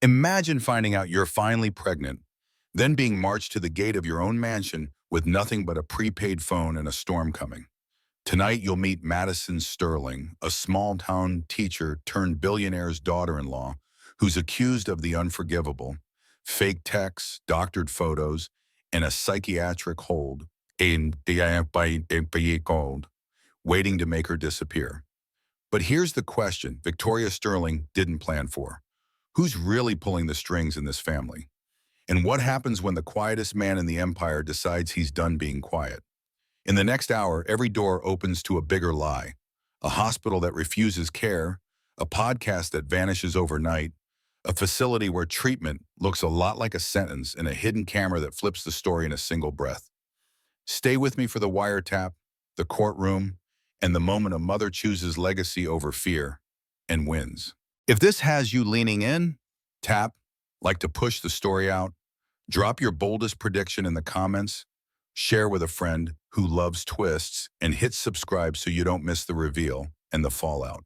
Imagine finding out you're finally pregnant, then being marched to the gate of your own mansion with nothing but a prepaid phone and a storm coming. Tonight, you'll meet Madison Sterling, a small-town teacher turned billionaire's daughter-in-law, who's accused of the unforgivable, fake texts, doctored photos, and a psychiatric hold, waiting to make her disappear. But here's the question Victoria Sterling didn't plan for. Who's really pulling the strings in this family? And what happens when the quietest man in the empire decides he's done being quiet? In the next hour, every door opens to a bigger lie. A hospital that refuses care, a podcast that vanishes overnight, a facility where treatment looks a lot like a sentence, and a hidden camera that flips the story in a single breath. Stay with me for the wiretap, the courtroom, and the moment a mother chooses legacy over fear and wins. If this has you leaning in, tap, like to push the story out, drop your boldest prediction in the comments, share with a friend who loves twists, and hit subscribe so you don't miss the reveal and the fallout.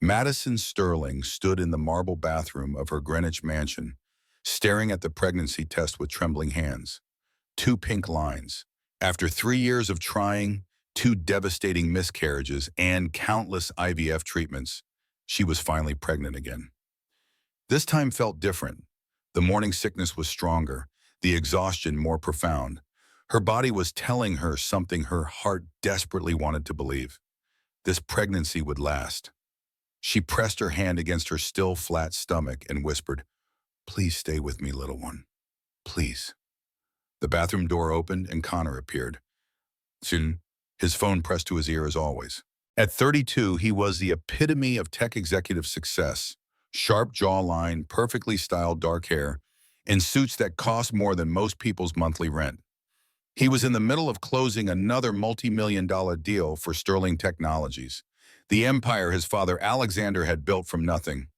Madison Sterling stood in the marble bathroom of her Greenwich mansion, staring at the pregnancy test with trembling hands. 2 pink lines. After 3 years of trying, 2 devastating miscarriages, and countless IVF treatments, she was finally pregnant again. This time felt different. The morning sickness was stronger, the exhaustion more profound. Her body was telling her something her heart desperately wanted to believe. This pregnancy would last. She pressed her hand against her still flat stomach and whispered, "Please stay with me, little one. Please." The bathroom door opened and Connor appeared. Soon, his phone pressed to his ear as always. At 32, he was the epitome of tech executive success. Sharp jawline, perfectly styled dark hair, and suits that cost more than most people's monthly rent. He was in the middle of closing another multi-million-dollar deal for Sterling Technologies, the empire his father Alexander had built from nothing.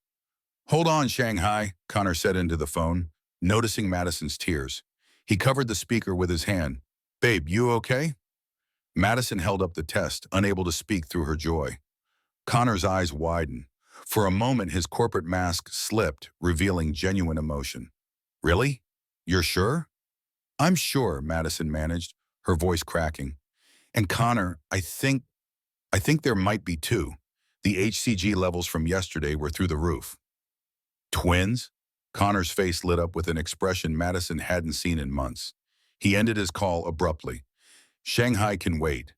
"Hold on, Shanghai," Connor said into the phone, noticing Madison's tears. He covered the speaker with his hand. "Babe, you okay?" Madison held up the test, unable to speak through her joy. Connor's eyes widened. For a moment, his corporate mask slipped, revealing genuine emotion. "Really? You're sure?" "I'm sure," Madison managed, her voice cracking. "And Connor, I think there might be 2. The HCG levels from yesterday were through the roof." "Twins?" Connor's face lit up with an expression Madison hadn't seen in months. He ended his call abruptly. "Shanghai can wait.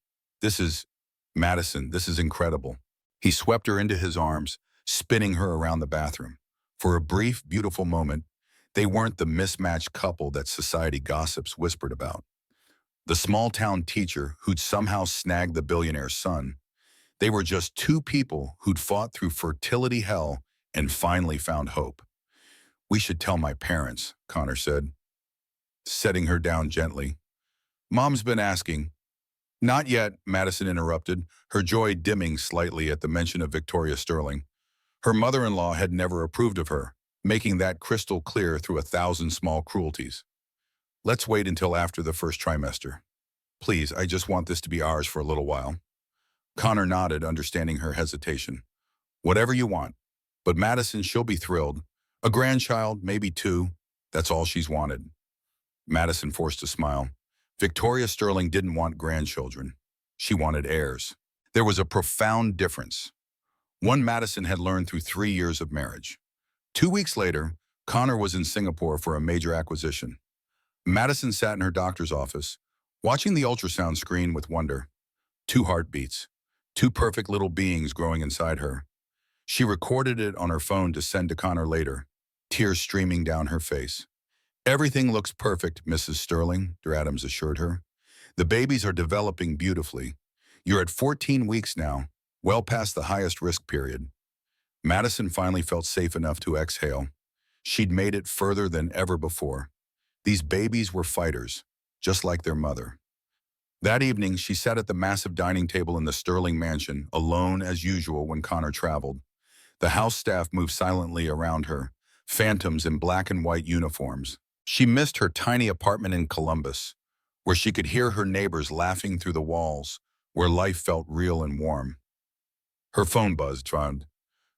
Madison, this is incredible." He swept her into his arms, spinning her around the bathroom. For a brief, beautiful moment, they weren't the mismatched couple that society gossips whispered about. The small-town teacher who'd somehow snagged the billionaire's son. They were just 2 people who'd fought through fertility hell and finally found hope. "We should tell my parents," Connor said, setting her down gently. "Mom's been asking." "Not yet," Madison interrupted, her joy dimming slightly at the mention of Victoria Sterling. Her mother-in-law had never approved of her, making that crystal clear through 1,000 small cruelties. "Let's wait until after the first trimester. Please, I just want this to be ours for a little while." Connor nodded, understanding her hesitation. "Whatever you want. But Madison, she'll be thrilled. A grandchild, maybe 2. That's all she's wanted." Madison forced a smile. Victoria Sterling didn't want grandchildren. She wanted heirs. There was a profound difference. One Madison had learned through 3 years of marriage. 2 weeks later, Connor was in Singapore for a major acquisition. Madison sat in her doctor's office, watching the ultrasound screen with wonder. 2 heartbeats, 2 perfect little beings growing inside her. She recorded it on her phone to send to Connor later, tears streaming down her face. "Everything looks perfect, Mrs. Sterling," Adams assured her. "The babies are developing beautifully. You're at 14 weeks now, well past the highest risk period." Madison finally felt safe enough to exhale. She'd made it further than ever before. These babies were fighters, just like their mother. That evening, she sat at the massive dining table in the Sterling mansion, alone as usual when Connor traveled. The house staff moved silently around her, phantoms in black and white uniforms. She missed her tiny apartment in Columbus, where she could hear her neighbors laughing through the walls, where life felt real and warm. Her phone buzzed, found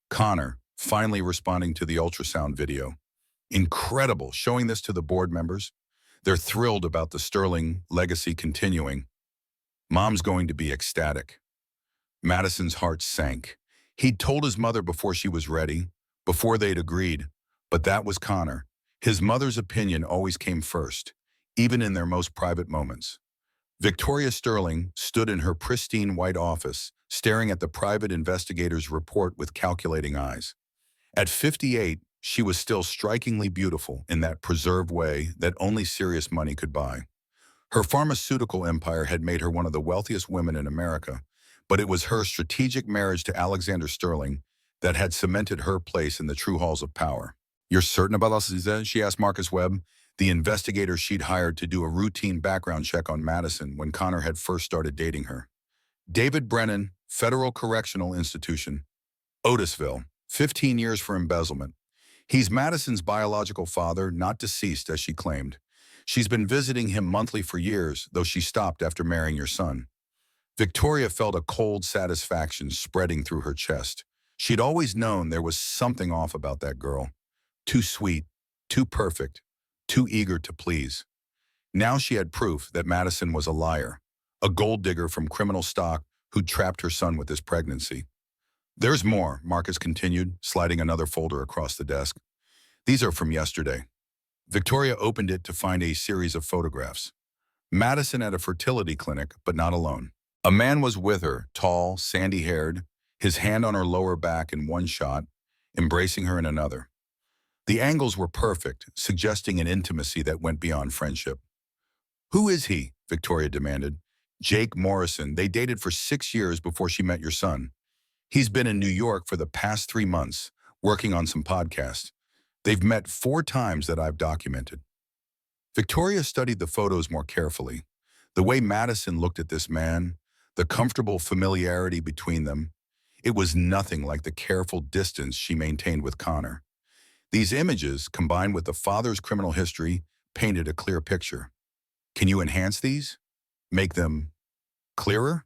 Connor, finally responding to the ultrasound video. Incredible. Showing this to the board members. They're thrilled about the Sterling legacy continuing. Mom's going to be ecstatic. Madison's heart sank. He'd told his mother before she was ready, before they'd agreed, but that was Connor. His mother's opinion always came first, even in their most private moments. Victoria Sterling stood in her pristine white office, staring at the private investigator's report with calculating eyes. At 58, she was still strikingly beautiful in that preserved way that only serious money could buy. Her pharmaceutical empire had made her one of the wealthiest women in America, but it was her strategic marriage to Alexander Sterling that had cemented her place in the true halls of power. "You're certain about this?" she asked Marcus Webb, the investigator she'd hired to do a routine background check on Madison when Connor had first started dating her. David Brennan, Federal Correctional Institution, Otisville, 15 years for embezzlement. He's Madison's biological father, not deceased, as she claimed. She's been visiting him monthly for years, though she stopped after marrying your son. Victoria felt a cold satisfaction spreading through her chest. She'd always known there was something off about that girl. Too sweet, too perfect, too eager to please. Now she had proof that Madison was a liar, a gold digger from criminal stock who'd trapped her son with his pregnancy. "There's more," Marcus continued, sliding another folder across the desk. "These are from yesterday." Victoria opened it to find a series of photographs. Madison at a fertility clinic, but not alone. A man was with her, tall, sandy-haired, his hand on her lower back in one shot, embracing her in another. The angles were perfect, suggesting an intimacy that went beyond friendship. "Who is he?" Victoria demanded. "Jake Morrison. They dated for 6 years before she met your son. He's been in New York for the past 3 months, working on some podcasts. They've met 4 times that I've documented." Victoria studied the photos more carefully. The way Madison looked at this man, the comfortable familiarity between them, it was nothing like the careful distance she maintained with Connor. These images, combined with the father's criminal history, painted a clear picture. "Can you enhance these? Make them clearer?"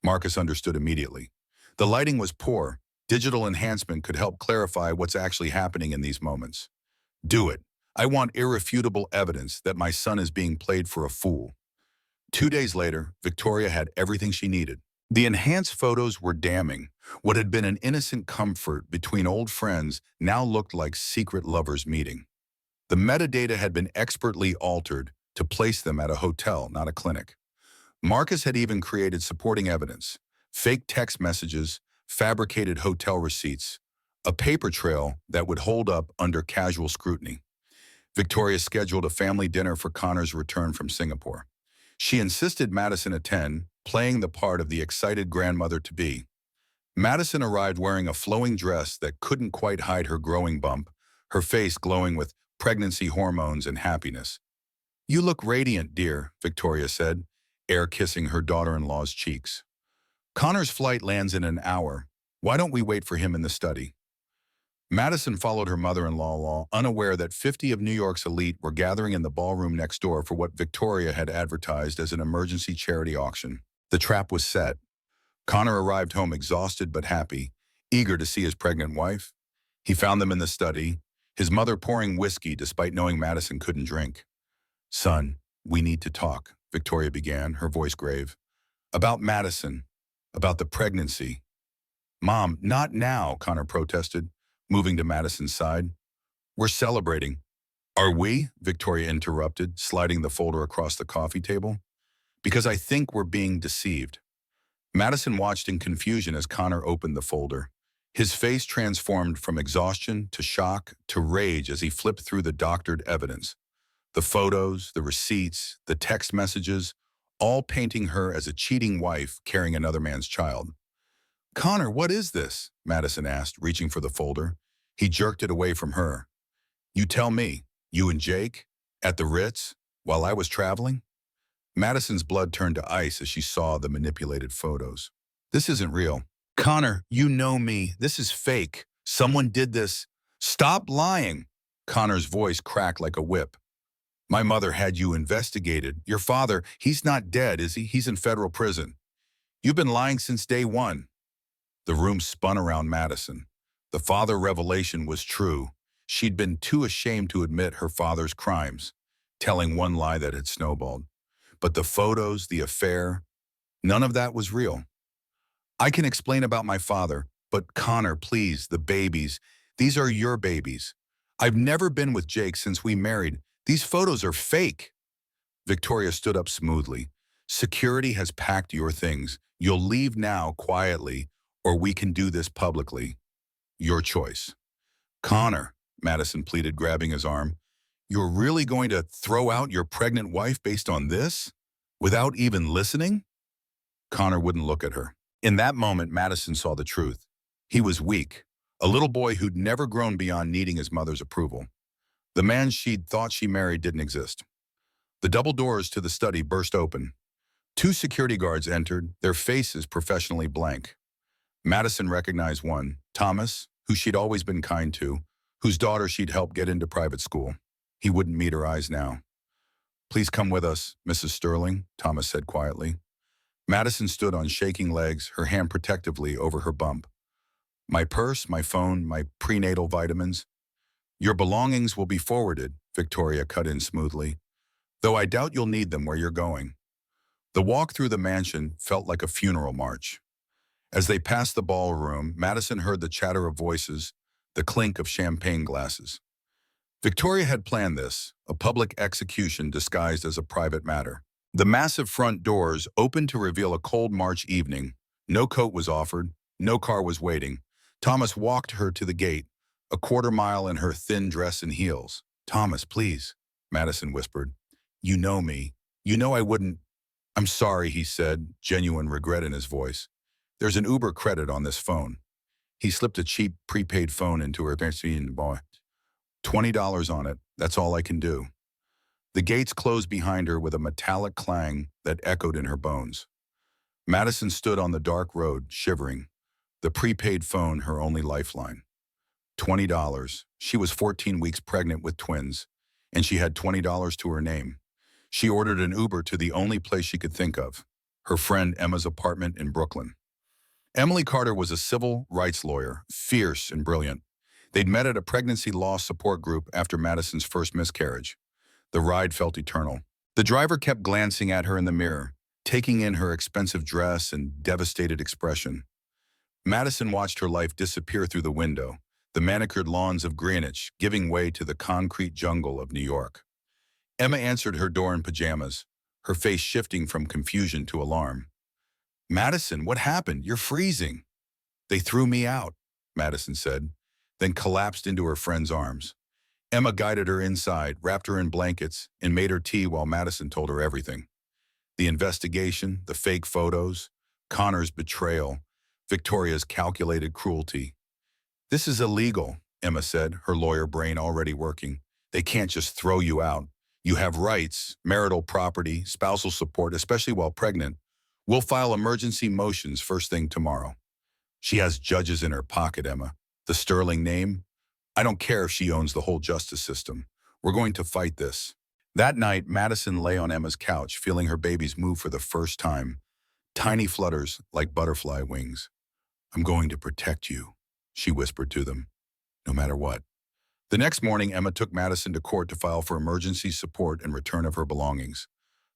Marcus understood immediately. The lighting was poor. Digital enhancement could help clarify what's actually happening in these moments. "Do it. I want irrefutable evidence that my son is being played for a fool." 2 days later, Victoria had everything she needed. The enhanced photos were damning. What had been an innocent comfort between old friends now looked like secret lovers meeting. The metadata had been expertly altered to place them at a hotel, not a clinic. Marcus had even created supporting evidence: fake text messages, fabricated hotel receipts, a paper trail that would hold up under casual scrutiny. Victoria scheduled a family dinner for Connor's return from Singapore. She insisted Madison attend, playing the part of the excited grandmother-to-be. Madison arrived wearing a flowing dress that couldn't quite hide her growing bump, her face glowing with pregnancy hormones and happiness. "You look radiant, dear," Victoria said, air kissing her daughter-in-law's cheeks. "Connor's flight lands in an hour. Why don't we wait for him in the study?" Madison followed her mother-in-law, unaware that 50 of New York's elite were gathering in the ballroom next door for what Victoria had advertised as an emergency charity auction. The trap was set. Connor arrived home exhausted but happy, eager to see his pregnant wife. He found them in the study, his mother pouring whiskey despite knowing Madison couldn't drink. "Son, we need to talk," Victoria began, her voice grave. "About Madison, about the pregnancy." "Mom, not now," Connor protested, moving to Madison's side. "We're celebrating." "Are we?" Victoria interrupted, sliding the folder across the coffee table. "Because I think we're being deceived." Madison watched in confusion as Connor opened the folder. His face transformed from exhaustion to shock to rage as he flipped through the doctored evidence. The photos, the receipts, the text messages, all painting her as a cheating wife carrying another man's child. "Connor, what is this?" Madison asked, reaching for the folder. He jerked it away from her. "You tell me. You and Jake? At the Ritz? While I was traveling?" Madison's blood turned to ice as she saw the manipulated photos. "This isn't real." "Connor, you know me. This is fake. Someone did this." "Stop lying." Connor's voice cracked like a whip. "My mother had you investigated. Your father, he's not dead, is he? He's in federal prison. You've been lying since day one." The room spun around Madison. The father revelation was true. She'd been too ashamed to admit her father's crimes, telling one lie that had snowballed. But the photos, the affair, none of that was real. I can explain about my father, but Connor, please, the babies, these are your babies. I've never been with Jake since we married. These photos are fake. Victoria stood up smoothly. Security has packed your things. You'll leave now quietly, or we can do this publicly. Your choice. Connor, Madison pleaded, grabbing his arm, you're really going to throw out your pregnant wife based on this? Without even listening? Connor wouldn't look at her. In that moment, Madison saw the truth. He was weak, a little boy who'd never grown beyond needing his mother's approval. The man she'd thought she married didn't exist. The double doors to the study burst open. Two security guards entered, their faces professionally blank. Madison recognized one, Thomas, who she'd always been kind to, whose daughter she'd helped get into private school. He wouldn't meet her eyes now. Please come with us, Mrs. Sterling, Thomas said quietly. Madison stood on shaking legs, her hand protectively over her bump. My purse, my phone, my prenatal vitamins. Your belongings will be forwarded, Victoria cut in smoothly, though I doubt you'll need them where you're going. The walk through the mansion felt like a funeral march. As they passed the ballroom, Madison heard the chatter of voices, the clink of champagne glasses. Victoria had planned this, a public execution disguised as a private matter. The massive front doors opened to reveal a cold March evening. No coat was offered, no car was waiting. Thomas walked her to the gate, a quarter mile in her thin dress and heels. Thomas, please, Madison whispered. You know me. You know I wouldn't. I'm sorry, he said, genuine regret in his voice. There's an Uber credit on this phone. He slipped a cheap prepaid phone into her and bought $20 on it. That's all I can do. The gates closed behind her with a metallic clang that echoed in her bones. Madison stood on the dark road, shivering, the prepaid phone her only lifeline. $20. She was 14 weeks pregnant with twins, and she had $20 to her name. She ordered an Uber to the only place she could think of, her friend Emma's apartment in Brooklyn. Emily Carter was a civil rights lawyer, fierce and brilliant. They'd met at a pregnancy loss support group after Madison's first miscarriage. The ride felt eternal. The driver kept glancing at her in the mirror, taking in her expensive dress and devastated expression. Madison watched her life disappear through the window, the manicured lawns of Greenwich giving way to the concrete jungle of New York. Emma answered her door in pajamas, her face shifting from confusion to alarm. Madison, what happened? You're freezing. They threw me out, Madison said, then collapsed into her friend's arms. Emma guided her inside, wrapped her in blankets, and made her tea while Madison told her everything. The investigation, the fake photos, Connor's betrayal, Victoria's calculated cruelty. This is illegal, Emma said, her lawyer brain already working. They can't just throw you out. You have rights, marital property, spousal support, especially while pregnant. We'll file emergency motions first thing tomorrow. She has judges in her pocket, Emma. The Sterling name? I don't care if she owns the whole justice system. We're going to fight this. That night, Madison lay on Emma's couch, feeling her babies move for the first time. Tiny flutters like butterfly wings. I'm going to protect you, she whispered to them, no matter what. The next morning, Emma took Madison to court to file for emergency support and return of her belongings.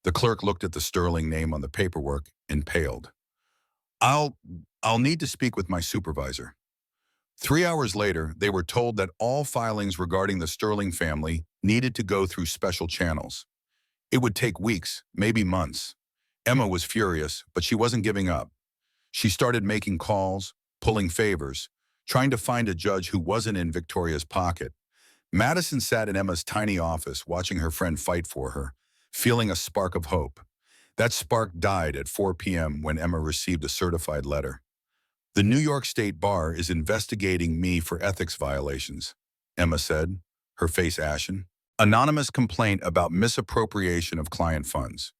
The clerk looked at the Sterling name on the paperwork and paled. I'll need to speak with my supervisor. 3 hours later, they were told that all filings regarding the Sterling family needed to go through special channels. It would take weeks, maybe months. Emma was furious, but she wasn't giving up. She started making calls, pulling favors, trying to find a judge who wasn't in Victoria's pocket. Madison sat in Emma's tiny office, watching her friend fight for her, feeling a spark of hope. That spark died at 4 p.m. when Emma received a certified letter. The New York State Bar is investigating me for ethics violations, Emma said, her face ashen. Anonymous complaint about misappropriation of client funds.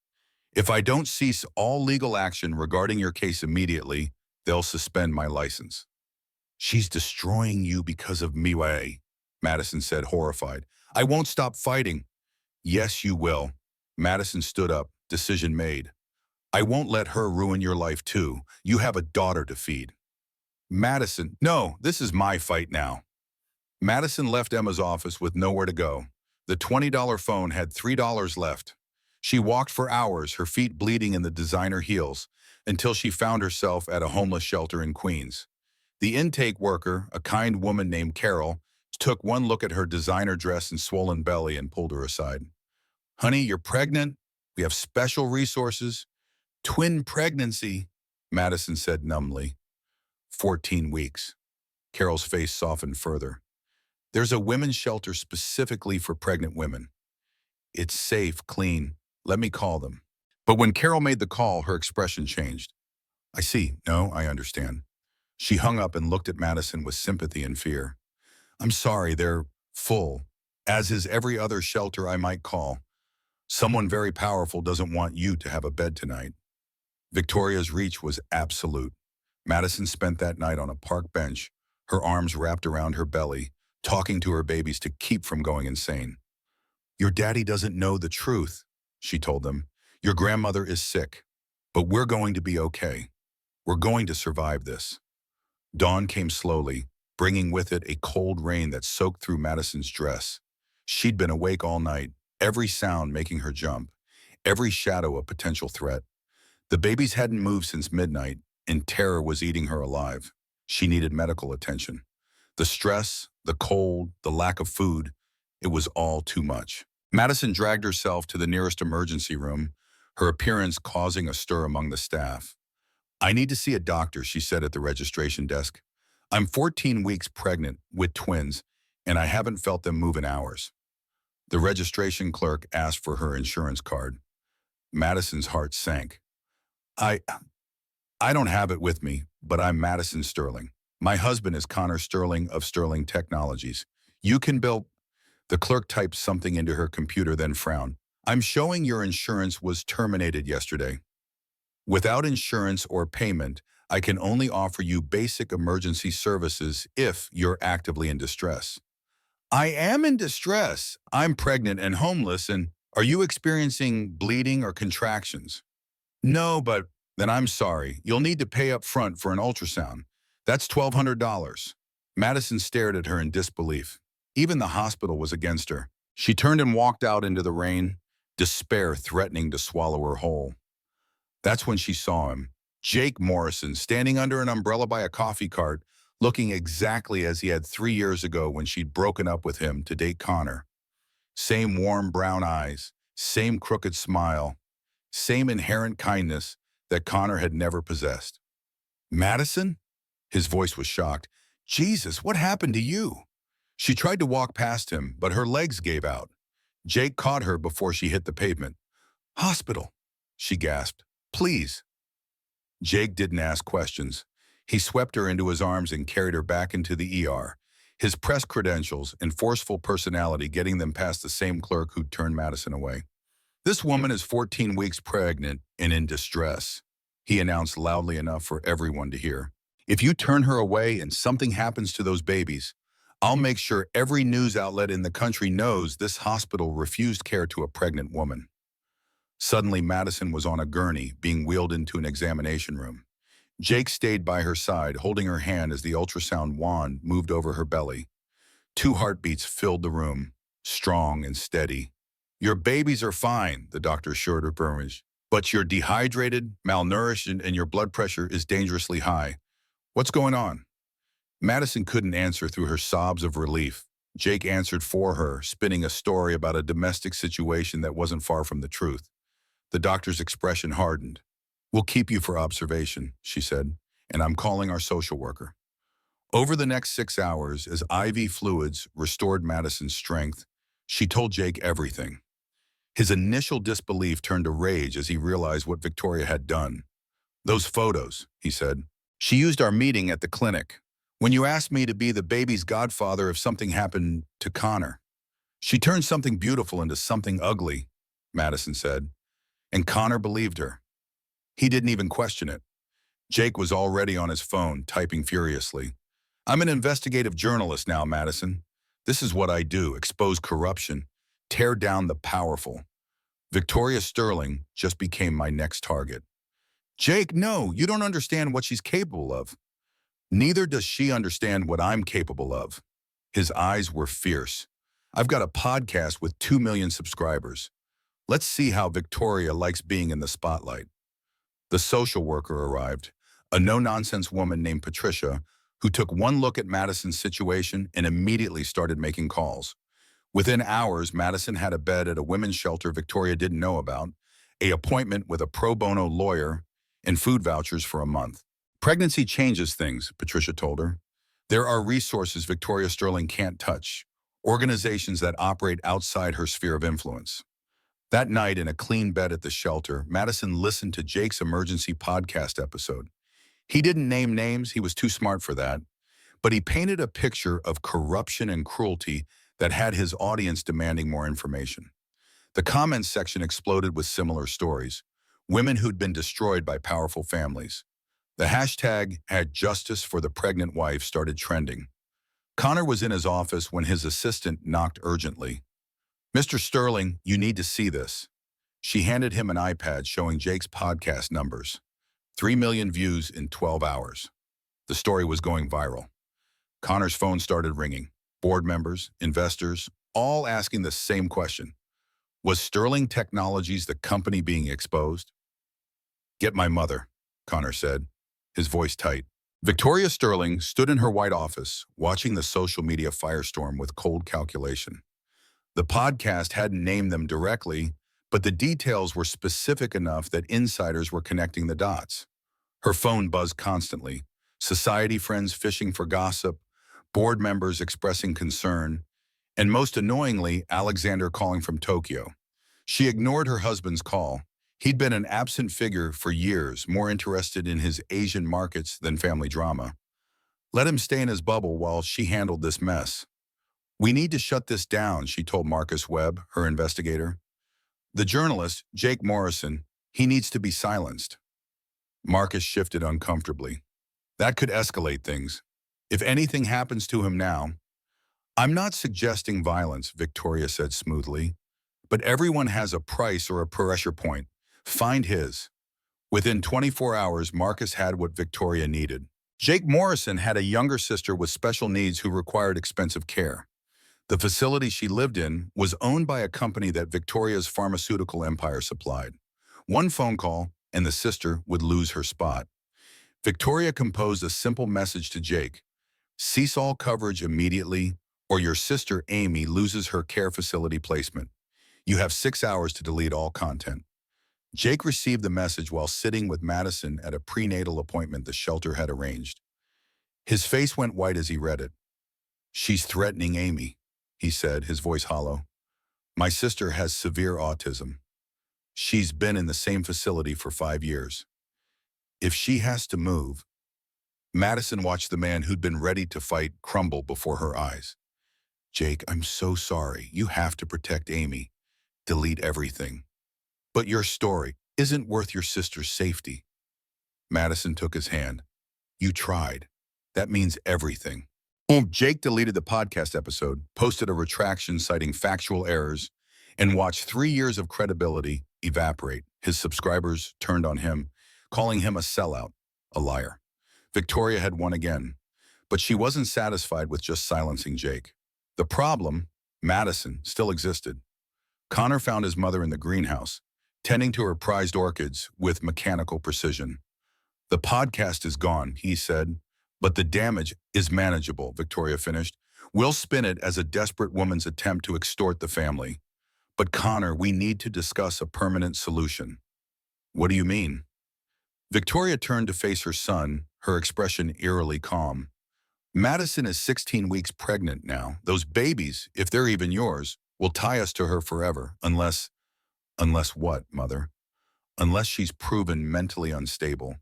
If I don't cease all legal action regarding your case immediately, they'll suspend my license. She's destroying you because of me, Madison said, horrified. I won't stop fighting. Yes, you will. Madison stood up, decision made. I won't let her ruin your life too. You have a daughter to feed. Madison, no, this is my fight now. Madison left Emma's office with nowhere to go. The $20 phone had $3 left. She walked for hours, her feet bleeding in the designer heels, until she found herself at a homeless shelter in Queens. The intake worker, a kind woman named Carol, took one look at her designer dress and swollen belly and pulled her aside. "Honey, you're pregnant. We have special resources." "Twin pregnancy," Madison said numbly. 14 weeks. Carol's face softened further. "There's a women's shelter specifically for pregnant women. It's safe, clean. Let me call them." But when Carol made the call, her expression changed. "I see. No, I understand." She hung up and looked at Madison with sympathy and fear. "I'm sorry, they're full, as is every other shelter I might call. Someone very powerful doesn't want you to have a bed tonight." Victoria's reach was absolute. Madison spent that night on a park bench, her arms wrapped around her belly, talking to her babies to keep from going insane. "Your daddy doesn't know the truth," she told them. "Your grandmother is sick, but we're going to be okay. We're going to survive this." Dawn came slowly, bringing with it a cold rain that soaked through Madison's dress. She'd been awake all night, every sound making her jump, every shadow a potential threat. The babies hadn't moved since midnight, and terror was eating her alive. She needed medical attention. The stress, the cold, the lack of food, it was all too much. Madison dragged herself to the nearest emergency room, her appearance causing a stir among the staff. "I need to see a doctor," she said at the registration desk. "I'm 14 weeks pregnant with twins, and I haven't felt them move in hours." The registration clerk asked for her insurance card. Madison's heart sank. I I don't have it with me, but I'm Madison Sterling. My husband is Connor Sterling of Sterling Technologies. You can bill." The clerk typed something into her computer, then frowned. "I'm showing your insurance was terminated yesterday. Without insurance or payment, I can only offer you basic emergency services if you're actively in distress." "I am in distress. I'm pregnant and homeless, and are you experiencing bleeding or contractions?" "No, but..." "Then I'm sorry. You'll need to pay up front for an ultrasound. That's $1,200. Madison stared at her in disbelief. Even the hospital was against her. She turned and walked out into the rain, despair threatening to swallow her whole. That's when she saw him, Jake Morrison, standing under an umbrella by a coffee cart, looking exactly as he had 3 years ago when she'd broken up with him to date Connor. Same warm brown eyes, same crooked smile, same inherent kindness that Connor had never possessed. "Madison?" His voice was shocked. "Jesus, what happened to you?" She tried to walk past him, but her legs gave out. Jake caught her before she hit the pavement. "Hospital," she gasped. "Please." Jake didn't ask questions. He swept her into his arms and carried her back into the ER, his press credentials and forceful personality getting them past the same clerk who'd turned Madison away. "This woman is 14 weeks pregnant and in distress," he announced loudly enough for everyone to hear. "If you turn her away and something happens to those babies, I'll make sure every news outlet in the country knows this hospital refused care to a pregnant woman." Suddenly, Madison was on a gurney, being wheeled into an examination room. Jake stayed by her side, holding her hand as the ultrasound wand moved over her belly. 2 heartbeats filled the room, strong and steady. "Your babies are fine," the doctor assured her, "but you're dehydrated, malnourished, and your blood pressure is dangerously high. What's going on?" Madison couldn't answer through her sobs of relief. Jake answered for her, spinning a story about a domestic situation that wasn't far from the truth. The doctor's expression hardened. "We'll keep you for observation," she said, "and I'm calling our social worker." Over the next 6 hours, as IV fluids restored Madison's strength, she told Jake everything. His initial disbelief turned to rage as he realized what Victoria had done. "Those photos," he said. "She used our meeting at the clinic, when you asked me to be the baby's godfather if something happened to Connor. She turned something beautiful into something ugly," Madison said, "and Connor believed her. He didn't even question it." Jake was already on his phone, typing furiously. "I'm an investigative journalist now, Madison. This is what I do, expose corruption, tear down the powerful. Victoria Sterling just became my next target." "Jake, no, you don't understand what she's capable of." "Neither does she understand what I'm capable of." His eyes were fierce. "I've got a podcast with 2 million subscribers. Let's see how Victoria likes being in the spotlight." The social worker arrived, a no-nonsense woman named Patricia, who took one look at Madison's situation and immediately started making calls. Within hours, Madison had a bed at a women's shelter Victoria didn't know about, an appointment with a pro bono lawyer, and food vouchers for a month. "Pregnancy changes things," Patricia told her. "There are resources Victoria Sterling can't touch, organizations that operate outside her sphere of influence." That night, in a clean bed at the shelter, Madison listened to Jake's emergency podcast episode. He didn't name names, he was too smart for that, but he painted a picture of corruption and cruelty that had his audience demanding more information. The comments section exploded with similar stories, women who'd been destroyed by powerful families. The hashtag had justice for the pregnant wife started trending. Connor was in his office when his assistant knocked urgently. "Mr. Sterling, you need to see this." She handed him an iPad showing Jake's podcast numbers. 3 million views in 12 hours. The story was going viral. Connor's phone started ringing. Board members, investors, all asking the same question. Was Sterling Technologies the company being exposed? "Get my mother," Connor said, his voice tight. Victoria Sterling stood in her white office, watching the social media firestorm with cold calculation. The podcast hadn't named them directly, but the details were specific enough that insiders were connecting the dots. Her phone buzzed constantly, society friends fishing for gossip, board members expressing concern, and most annoyingly, Alexander calling from Tokyo. She ignored her husband's call. He'd been an absent figure for years, more interested in his Asian markets than family drama. Let him stay in his bubble while she handled this mess. "We need to shut this down," she told Marcus Webb, her investigator. "The journalist, Jake Morrison, he needs to be silenced." Marcus shifted uncomfortably. "That could escalate things. If anything happens to him now—" "I'm not suggesting violence," Victoria said smoothly, "but everyone has a price or a pressure point. Find his." Within 24 hours, Marcus had what Victoria needed. Jake Morrison had a younger sister with special needs who required expensive care. The facility she lived in was owned by a company that Victoria's pharmaceutical empire supplied. One phone call, and the sister would lose her spot. Victoria composed a simple message to Jake: "Cease all coverage immediately, or your sister Amy loses her care facility placement. You have 6 hours to delete all content." Jake received the message while sitting with Madison at a prenatal appointment the shelter had arranged. His face went white as he read it. "She's threatening Amy," he said, his voice hollow. "My sister has severe autism. She's been in the same facility for 5 years. If she has to move—" Madison watched the man who'd been ready to fight crumble before her eyes. "Jake, I'm so sorry. You have to protect Amy. Delete everything. But your story isn't worth your sister's safety." Madison took his hand. "You tried. That means everything." Jake deleted the podcast episode, posted a retraction citing factual errors, and watched 3 years of credibility evaporate. His subscribers turned on him, calling him a sellout, a liar. Victoria had won again, but she wasn't satisfied with just silencing Jake. The problem, Madison, still existed. Connor found his mother in the greenhouse, tending to her prized orchids with mechanical precision. "The podcast is gone," he said, "but the damage is manageable," Victoria finished. "We'll spin it as a desperate woman's attempt to extort the family. But Connor, we need to discuss a permanent solution." "What do you mean?" Victoria turned to face her son, her expression eerily calm. "Madison is 16 weeks pregnant now. Those babies, if they're even yours, will tie us to her forever, unless—" "Unless what, Mother?" "Unless she's proven mentally unstable,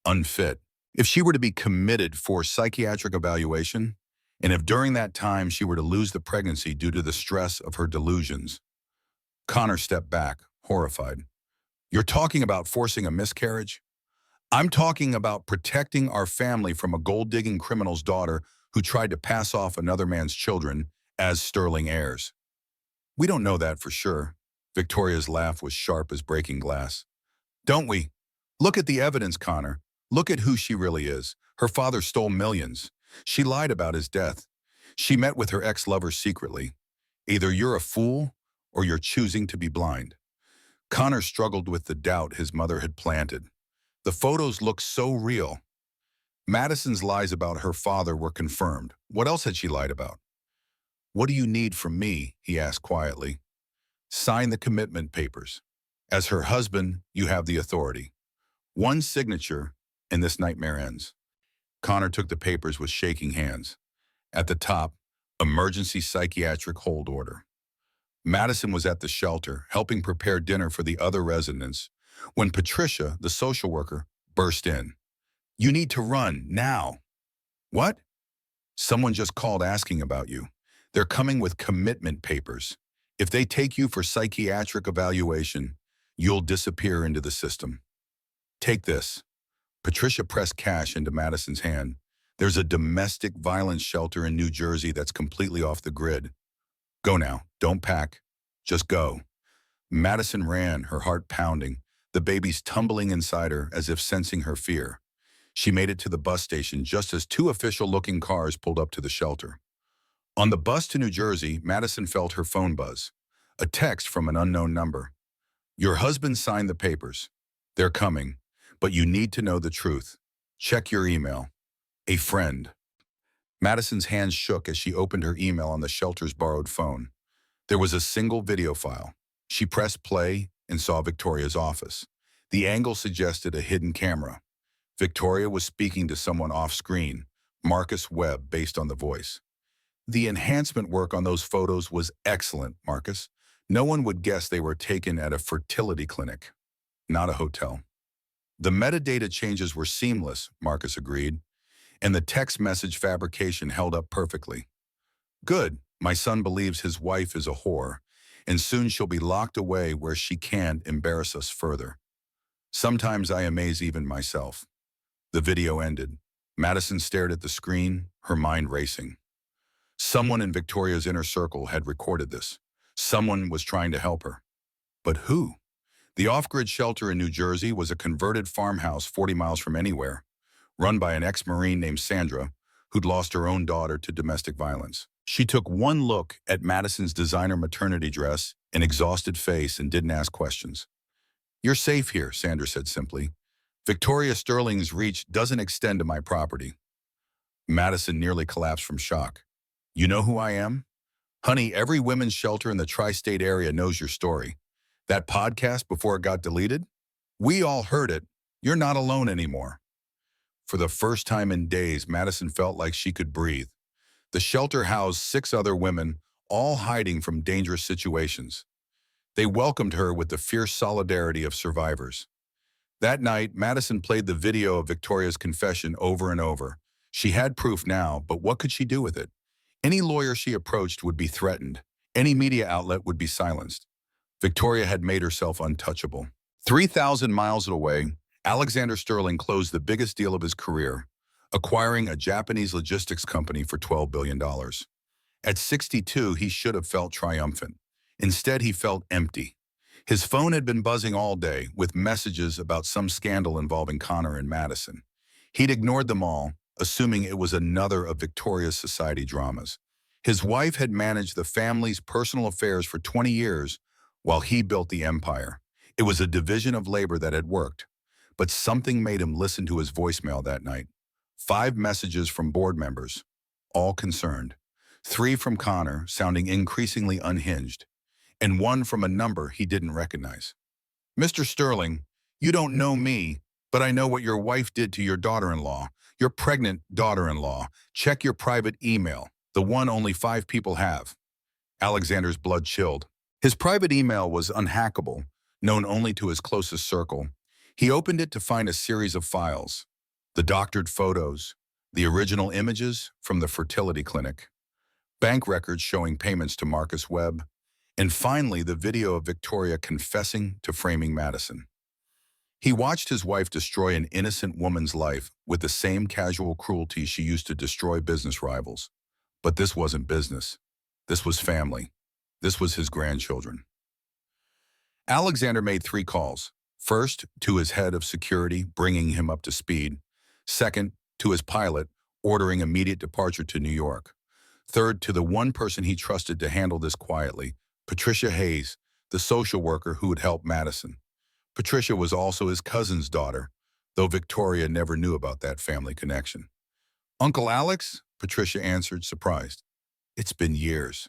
unfit. If she were to be committed for psychiatric evaluation, and if during that time she were to lose the pregnancy due to the stress of her delusions." Connor stepped back, horrified. "You're talking about forcing a miscarriage? I'm talking about protecting our family from a gold-digging criminal's daughter who tried to pass off another man's children as Sterling heirs." "We don't know that for sure." Victoria's laugh was sharp as breaking glass. "Don't we? Look at the evidence, Connor. Look at who she really is. Her father stole millions. She lied about his death. She met with her ex-lover secretly. Either you're a fool or you're choosing to be blind. Connor struggled with the doubt his mother had planted. The photos looked so real. Madison's lies about her father were confirmed. What else had she lied about? "What do you need from me?" he asked quietly. "Sign the commitment papers. As her husband, you have the authority. One signature, and this nightmare ends." Connor took the papers with shaking hands. At the top, emergency psychiatric hold order. Madison was at the shelter, helping prepare dinner for the other residents, when Patricia, the social worker, burst in. "You need to run, now." "What?" "Someone just called asking about you. They're coming with commitment papers. If they take you for psychiatric evaluation, you'll disappear into the system. Take this." Patricia pressed cash into Madison's hand. "There's a domestic violence shelter in New Jersey that's completely off the grid. Go now, don't pack, just go." Madison ran, her heart pounding, the babies tumbling inside her as if sensing her fear. She made it to the bus station just as two official-looking cars pulled up to the shelter. On the bus to New Jersey, Madison felt her phone buzz. A text from an unknown number. "Your husband signed the papers. They're coming, but you need to know the truth. Check your email. A friend." Madison's hands shook as she opened her email on the shelter's borrowed phone. There was a single video file. She pressed play and saw Victoria's office. The angle suggested a hidden camera. Victoria was speaking to someone off-screen, Marcus Webb, based on the voice. "The enhancement work on those photos was excellent, Marcus. No one would guess they were taken at a fertility clinic, not a hotel." "The metadata changes were seamless," Marcus agreed, "and the text message fabrication held up perfectly." "Good. My son believes his wife is a whore, and soon she'll be locked away where she can't embarrass us further. Sometimes I amaze even myself." The video ended. Madison stared at the screen, her mind racing. Someone in Victoria's inner circle had recorded this. Someone was trying to help her. But who? The off-grid shelter in New Jersey was a converted farmhouse 40 miles from anywhere, run by an ex-Marine named Sandra, who'd lost her own daughter to domestic violence. She took one look at Madison's designer maternity dress, an exhausted face, and didn't ask questions. "You're safe here," Sandra said simply. "Victoria Sterling's reach doesn't extend to my property." Madison nearly collapsed from shock. "You know who I am? Honey, every women's shelter in the tri-state area knows your story. That podcast before it got deleted? We all heard it. You're not alone anymore." For the first time in days, Madison felt like she could breathe. The shelter housed 6 other women, all hiding from dangerous situations. They welcomed her with the fierce solidarity of survivors. That night, Madison played the video of Victoria's confession over and over. She had proof now, but what could she do with it? Any lawyer she approached would be threatened. Any media outlet would be silenced. Victoria had made herself untouchable. 3,000 miles away, Alexander Sterling closed the biggest deal of his career, acquiring a Japanese logistics company for $12 billion. At 62, he should have felt triumphant. Instead, he felt empty. His phone had been buzzing all day with messages about some scandal involving Connor and Madison. He'd ignored them all, assuming it was another of Victoria's society dramas. His wife had managed the family's personal affairs for 20 years while he built the empire. It was a division of labor that had worked. But something made him listen to his voicemail that night. 5 messages from board members, all concerned. 3 from Connor, sounding increasingly unhinged, and 1 from a number he didn't recognize. "Mr. Sterling, you don't know me, but I know what your wife did to your daughter-in-law, your pregnant daughter-in-law. Check your private email, the one only 5 people have." Alexander's blood chilled. His private email was unhackable, known only to his closest circle. He opened it to find a series of files. The doctored photos, the original images from the fertility clinic, bank records showing payments to Marcus Webb, and finally the video of Victoria confessing to framing Madison. He watched his wife destroy an innocent woman's life with the same casual cruelty she used to destroy business rivals. But this wasn't business. This was family. This was his grandchildren. Alexander made 3 calls. First, to his head of security, bringing him up to speed. Second, to his pilot, ordering immediate departure to New York. Third, to the one person he trusted to handle this quietly, Patricia Hayes, the social worker who would help Madison. Patricia was also his cousin's daughter, though Victoria never knew about that family connection. Uncle Alex? Patricia answered, surprised. It's been years.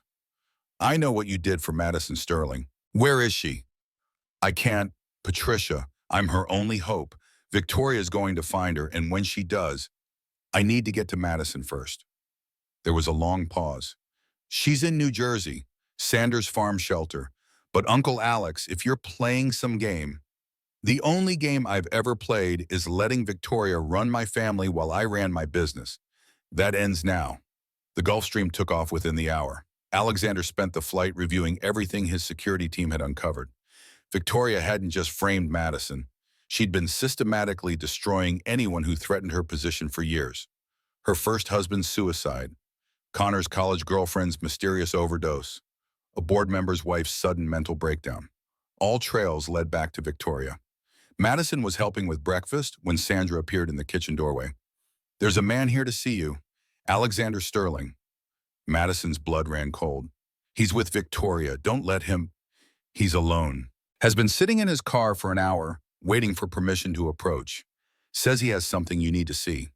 I know what you did for Madison Sterling. Where is she? I can't. Patricia, I'm her only hope. Victoria's going to find her, and when she does, I need to get to Madison first. There was a long pause. She's in New Jersey, Sanders Farm Shelter. But Uncle Alex, if you're playing some game, the only game I've ever played is letting Victoria run my family while I ran my business. That ends now. The Gulfstream took off within the hour. Alexander spent the flight reviewing everything his security team had uncovered. Victoria hadn't just framed Madison. She'd been systematically destroying anyone who threatened her position for years. Her first husband's suicide, Connor's college girlfriend's mysterious overdose, a board member's wife's sudden mental breakdown. All trails led back to Victoria. Madison was helping with breakfast when Sandra appeared in the kitchen doorway. There's a man here to see you, Alexander Sterling. Madison's blood ran cold. He's with Victoria. Don't let him. He's alone. Has been sitting in his car for an hour, waiting for permission to approach. Says he has something you need to see.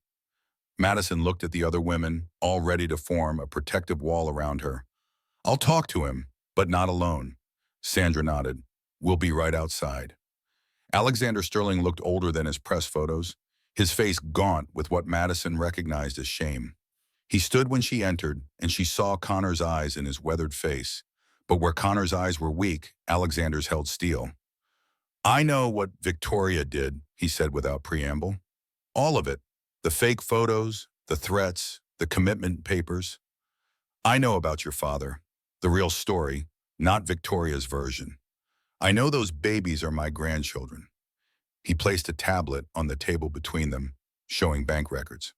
Madison looked at the other women, all ready to form a protective wall around her. I'll talk to him, but not alone. Sandra nodded. We'll be right outside. Alexander Sterling looked older than his press photos, his face gaunt with what Madison recognized as shame. He stood when she entered, and she saw Connor's eyes in his weathered face. But where Connor's eyes were weak, Alexander's held steel. I know what Victoria did, he said without preamble. All of it. The fake photos, the threats, the commitment papers. I know about your father, the real story, not Victoria's version. I know those babies are my grandchildren. He placed a tablet on the table between them, showing bank records.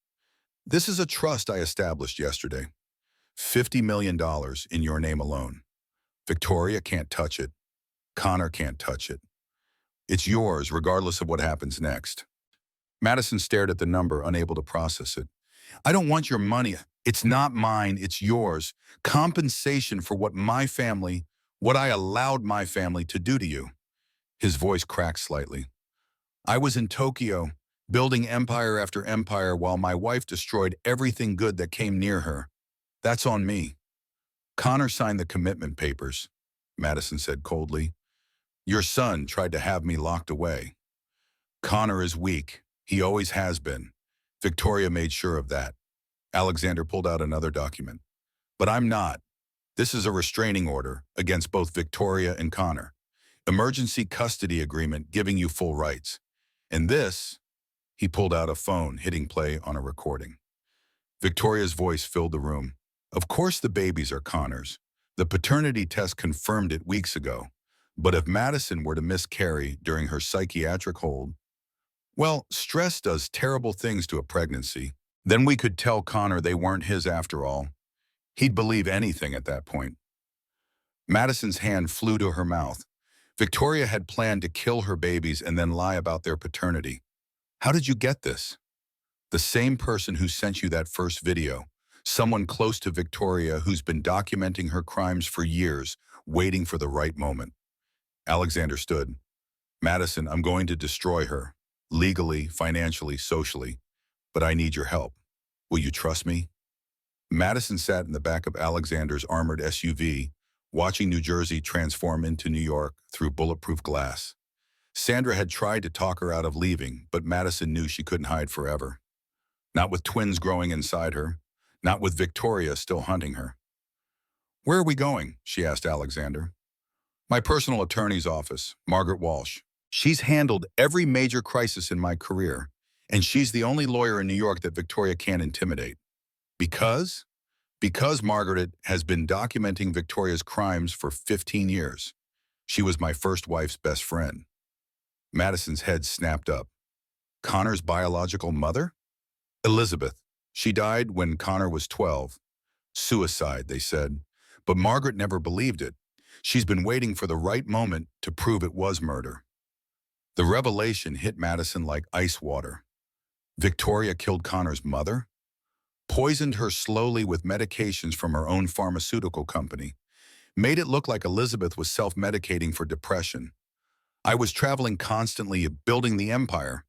This is a trust I established yesterday. $50 million in your name alone. Victoria can't touch it. Connor can't touch it. It's yours regardless of what happens next. Madison stared at the number, unable to process it. I don't want your money. It's not mine, it's yours. Compensation for what I allowed my family to do to you. His voice cracked slightly. I was in Tokyo, building empire after empire while my wife destroyed everything good that came near her. That's on me. Connor signed the commitment papers, Madison said coldly. Your son tried to have me locked away. Connor is weak. He always has been. Victoria made sure of that. Alexander pulled out another document. But I'm not. This is a restraining order against both Victoria and Connor. Emergency custody agreement giving you full rights. And this, he pulled out a phone, hitting play on a recording. Victoria's voice filled the room. Of course the babies are Connor's. The paternity test confirmed it weeks ago. But if Madison were to miscarry during her psychiatric hold, well, stress does terrible things to a pregnancy. Then we could tell Connor they weren't his after all. He'd believe anything at that point. Madison's hand flew to her mouth. Victoria had planned to kill her babies and then lie about their paternity. How did you get this? The same person who sent you that first video. Someone close to Victoria who's been documenting her crimes for years, waiting for the right moment. Alexander stood. Madison, I'm going to destroy her. Legally, financially, socially. But I need your help. Will you trust me? Madison sat in the back of Alexander's armored SUV, watching New Jersey transform into New York through bulletproof glass. Sandra had tried to talk her out of leaving, but Madison knew she couldn't hide forever. Not with twins growing inside her, not with Victoria still hunting her. Where are we going? She asked Alexander. My personal attorney's office, Margaret Walsh. She's handled every major crisis in my career, and she's the only lawyer in New York that Victoria can't intimidate. Because? Because Margaret has been documenting Victoria's crimes for 15 years. She was my first wife's best friend. Madison's head snapped up. Connor's biological mother? Elizabeth. She died when Connor was 12. Suicide, they said. But Margaret never believed it. She's been waiting for the right moment to prove it was murder. The revelation hit Madison like ice water. Victoria killed Connor's mother? poisoned her slowly with medications from her own pharmaceutical company, made it look like Elizabeth was self-medicating for depression. I was traveling constantly, building the empire.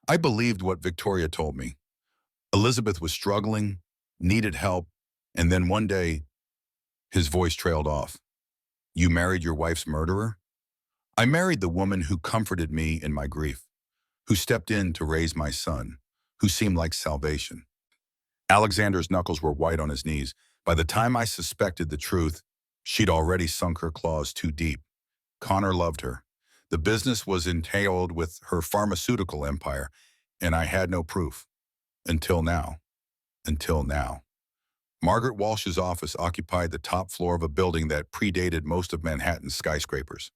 I believed what Victoria told me. Elizabeth was struggling, needed help, and then one day, his voice trailed off. You married your wife's murderer? I married the woman who comforted me in my grief, who stepped in to raise my son, who seemed like salvation. Alexander's knuckles were white on his knees. By the time I suspected the truth, she'd already sunk her claws too deep. Connor loved her. The business was entailed with her pharmaceutical empire, and I had no proof. Until now. Until now. Margaret Walsh's office occupied the top floor of a building that predated most of Manhattan's skyscrapers.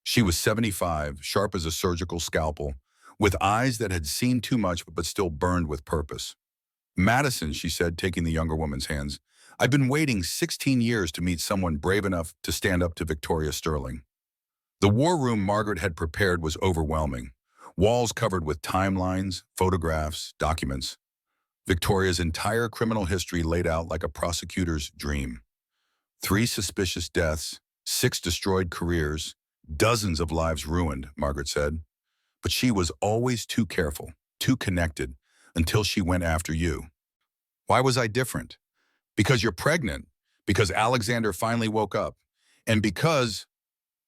She was 75, sharp as a surgical scalpel, with eyes that had seen too much but still burned with purpose. Madison, she said, taking the younger woman's hands, I've been waiting 16 years to meet someone brave enough to stand up to Victoria Sterling. The war room Margaret had prepared was overwhelming. Walls covered with timelines, photographs, documents. Victoria's entire criminal history laid out like a prosecutor's dream. 3 suspicious deaths, 6 destroyed careers, dozens of lives ruined, Margaret said. But she was always too careful, too connected, until she went after you. Why was I different? Because you're pregnant, because Alexander finally woke up, and because,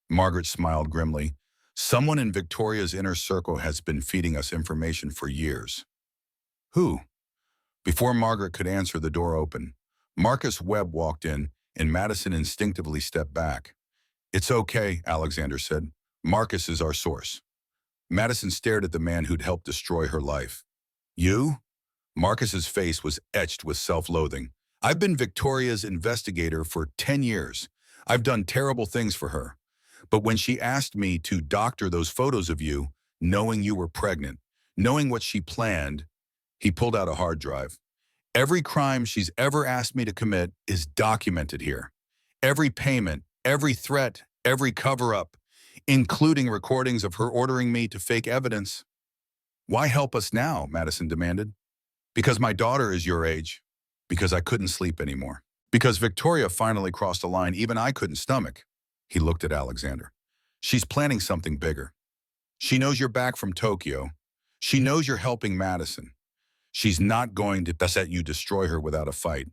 Margaret smiled grimly, someone in Victoria's inner circle has been feeding us information for years. Who? Before Margaret could answer, the door opened. Marcus Webb walked in, and Madison instinctively stepped back. It's okay, Alexander said. Marcus is our source. Madison stared at the man who'd helped destroy her life. You? Marcus's face was etched with self-loathing. I've been Victoria's investigator for 10 years. I've done terrible things for her. But when she asked me to doctor those photos of you, knowing you were pregnant, knowing what she planned, he pulled out a hard drive. Every crime she's ever asked me to commit is documented here. Every payment, every threat, every cover-up, including recordings of her ordering me to fake evidence. Why help us now? Madison demanded. Because my daughter is your age. Because I couldn't sleep anymore. Because Victoria finally crossed a line even I couldn't stomach. He looked at Alexander. She's planning something bigger. She knows you're back from Tokyo. She knows you're helping Madison. She's not going to let you destroy her without a fight.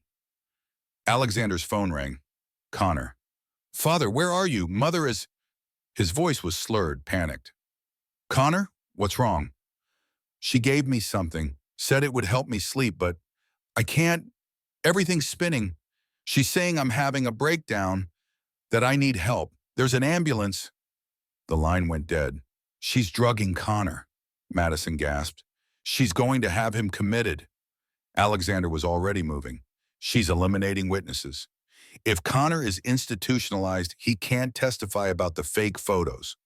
Alexander's phone rang. Connor. Father, where are you? Mother is... His voice was slurred, panicked. Connor, what's wrong? She gave me something, said it would help me sleep, but I can't. Everything's spinning. She's saying I'm having a breakdown, that I need help. There's an ambulance. The line went dead. She's drugging Connor, Madison gasped. She's going to have him committed. Alexander was already moving. She's eliminating witnesses. If Connor is institutionalized, he can't testify about the fake photos.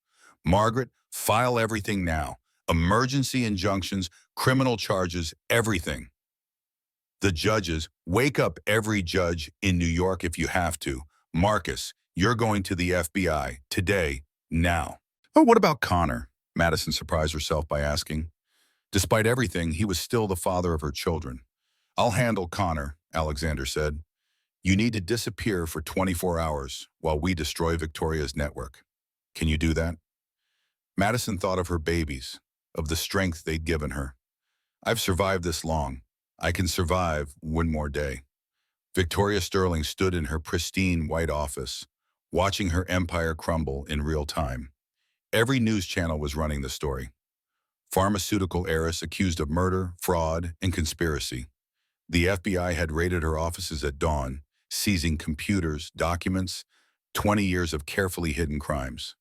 Margaret, file everything now. Emergency injunctions, criminal charges, everything. The judges, wake up every judge in New York if you have to. Marcus, you're going to the FBI, today, now. Oh, what about Connor? Madison surprised herself by asking. Despite everything, he was still the father of her children. I'll handle Connor, Alexander said. You need to disappear for 24 hours while we destroy Victoria's network. Can you do that? Madison thought of her babies, of the strength they'd given her. I've survived this long. I can survive one more day. Victoria Sterling stood in her pristine white office, watching her empire crumble in real time. Every news channel was running the story. Pharmaceutical heiress accused of murder, fraud, and conspiracy. The FBI had raided her offices at dawn, seizing computers, documents, 20 years of carefully hidden crimes.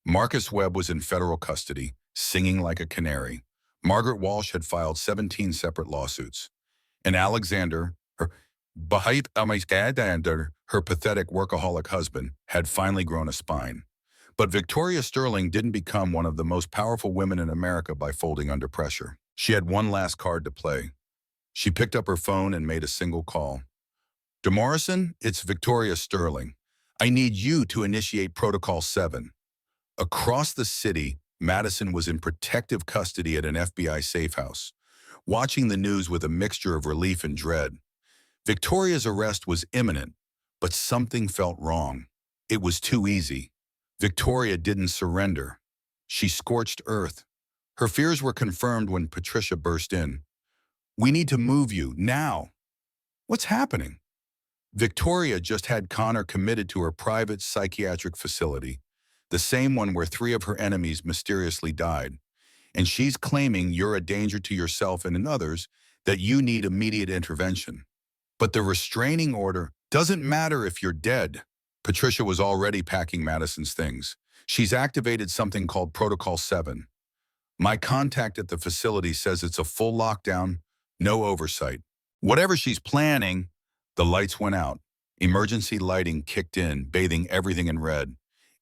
Marcus Webb was in federal custody, singing like a canary. Margaret Walsh had filed 17 separate lawsuits. And Alexander, her pathetic workaholic husband, had finally grown a spine. But Victoria Sterling didn't become one of the most powerful women in America by folding under pressure. She had one last card to play. She picked up her phone and made a single call. DeMorrison, it's Victoria Sterling. I need you to initiate Protocol 7. Across the city, Madison was in protective custody at an FBI safe house. watching the news with a mixture of relief and dread. Victoria's arrest was imminent, but something felt wrong. It was too easy. Victoria didn't surrender. She scorched earth. Her fears were confirmed when Patricia burst in. "We need to move you, now." "What's happening?" Victoria just had Connor committed to her private psychiatric facility, the same one where 3 of her enemies mysteriously died. And she's claiming you're a danger to yourself and others, that you need immediate intervention. But the restraining order doesn't matter if you're dead. Patricia was already packing Madison's things. She's activated something called Protocol 7. My contact at the facility says it's a full lockdown, no oversight. Whatever she's planning. The lights went out. Emergency lighting kicked in, bathing everything in red.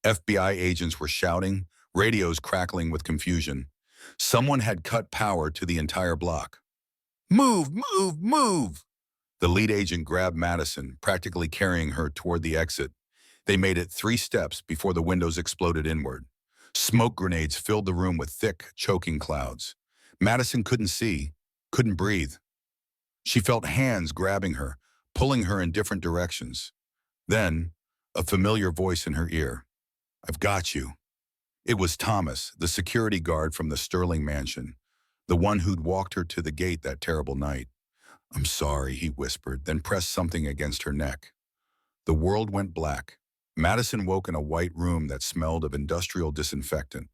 FBI agents were shouting, radios crackling with confusion. Someone had cut power to the entire block. "Move, move, move!" The lead agent grabbed Madison, practically carrying her toward the exit. They made it 3 steps before the windows exploded inward. Smoke grenades filled the room with thick, choking clouds. Madison couldn't see, couldn't breathe. She felt hands grabbing her, pulling her in different directions. Then, a familiar voice in her ear. "I've got you." It was Thomas, the security guard from the Sterling mansion, the one who'd walked her to the gate that terrible night. "I'm sorry," he whispered, then pressed something against her neck. The world went black. Madison woke in a white room that smelled of industrial disinfectant.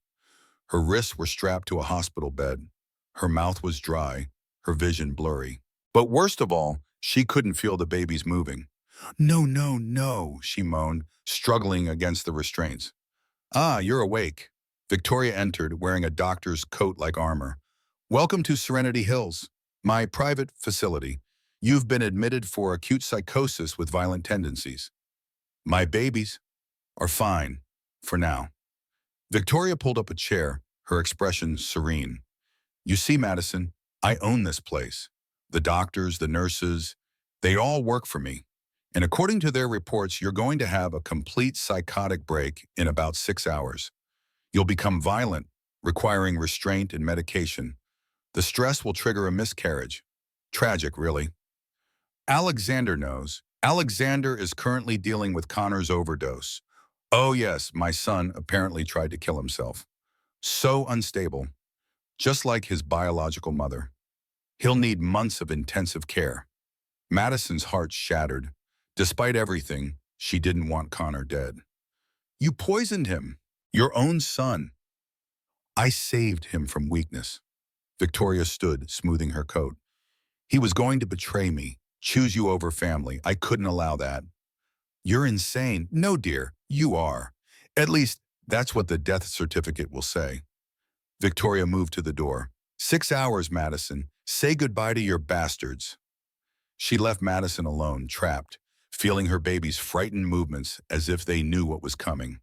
Her wrists were strapped to a hospital bed. Her mouth was dry, her vision blurry. But worst of all, she couldn't feel the babies moving. "No, no, no," she moaned, struggling against the restraints. "Ah, you're awake." Victoria entered, wearing a doctor's coat like armor. "Welcome to Serenity Hills, my private facility. You've been admitted for acute psychosis with violent tendencies. My babies are fine, for now." Victoria pulled up a chair, her expression serene. "You see, Madison, I own this place. The doctors, the nurses, they all work for me. And according to their reports, you're going to have a complete psychotic break in about 6 hours. You'll become violent, requiring restraint and medication. The stress will trigger a miscarriage. Tragic, really. Alexander knows. Alexander is currently dealing with Connor's overdose. Oh yes, my son apparently tried to kill himself. So unstable, just like his biological mother. He'll need months of intensive care." Madison's heart shattered. Despite everything, she didn't want Connor dead. "You poisoned him, your own son." "I saved him from weakness." Victoria stood, smoothing her coat. "He was going to betray me, choose you over family. I couldn't allow that." "You're insane." "No, dear, you are. At least, that's what the death certificate will say." Victoria moved to the door. 6 hours, Madison. Say goodbye to your bastards." She left Madison alone, trapped, feeling her baby's frightened movements as if they knew what was coming.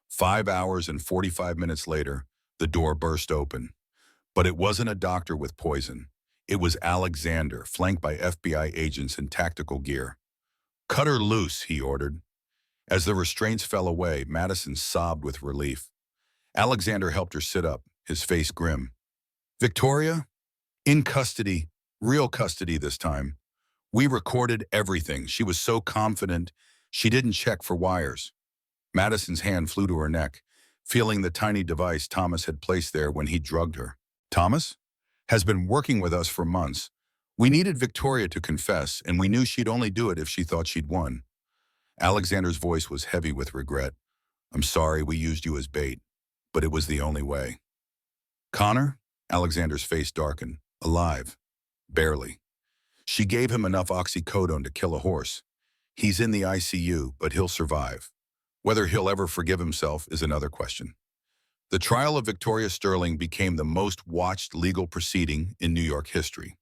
5 hours and 45 minutes later, the door burst open. But it wasn't a doctor with poison. It was Alexander, flanked by FBI agents in tactical gear. "Cut her loose," he ordered. As the restraints fell away, Madison sobbed with relief. Alexander helped her sit up, his face grim. "Victoria? In custody, real custody this time. We recorded everything." She was so confident, she didn't check for wires. Madison's hand flew to her neck, feeling the tiny device Thomas had placed there when he drugged her. "Thomas? Has been working with us for months. We needed Victoria to confess, and we knew she'd only do it if she thought she'd won." Alexander's voice was heavy with regret. "I'm sorry we used you as bait, but it was the only way." "Connor?" Alexander's face darkened. "Alive. Barely. She gave him enough oxycodone to kill a horse. He's in the ICU, but he'll survive. Whether he'll ever forgive himself is another question." The trial of Victoria Sterling became the most watched legal proceeding in New York history.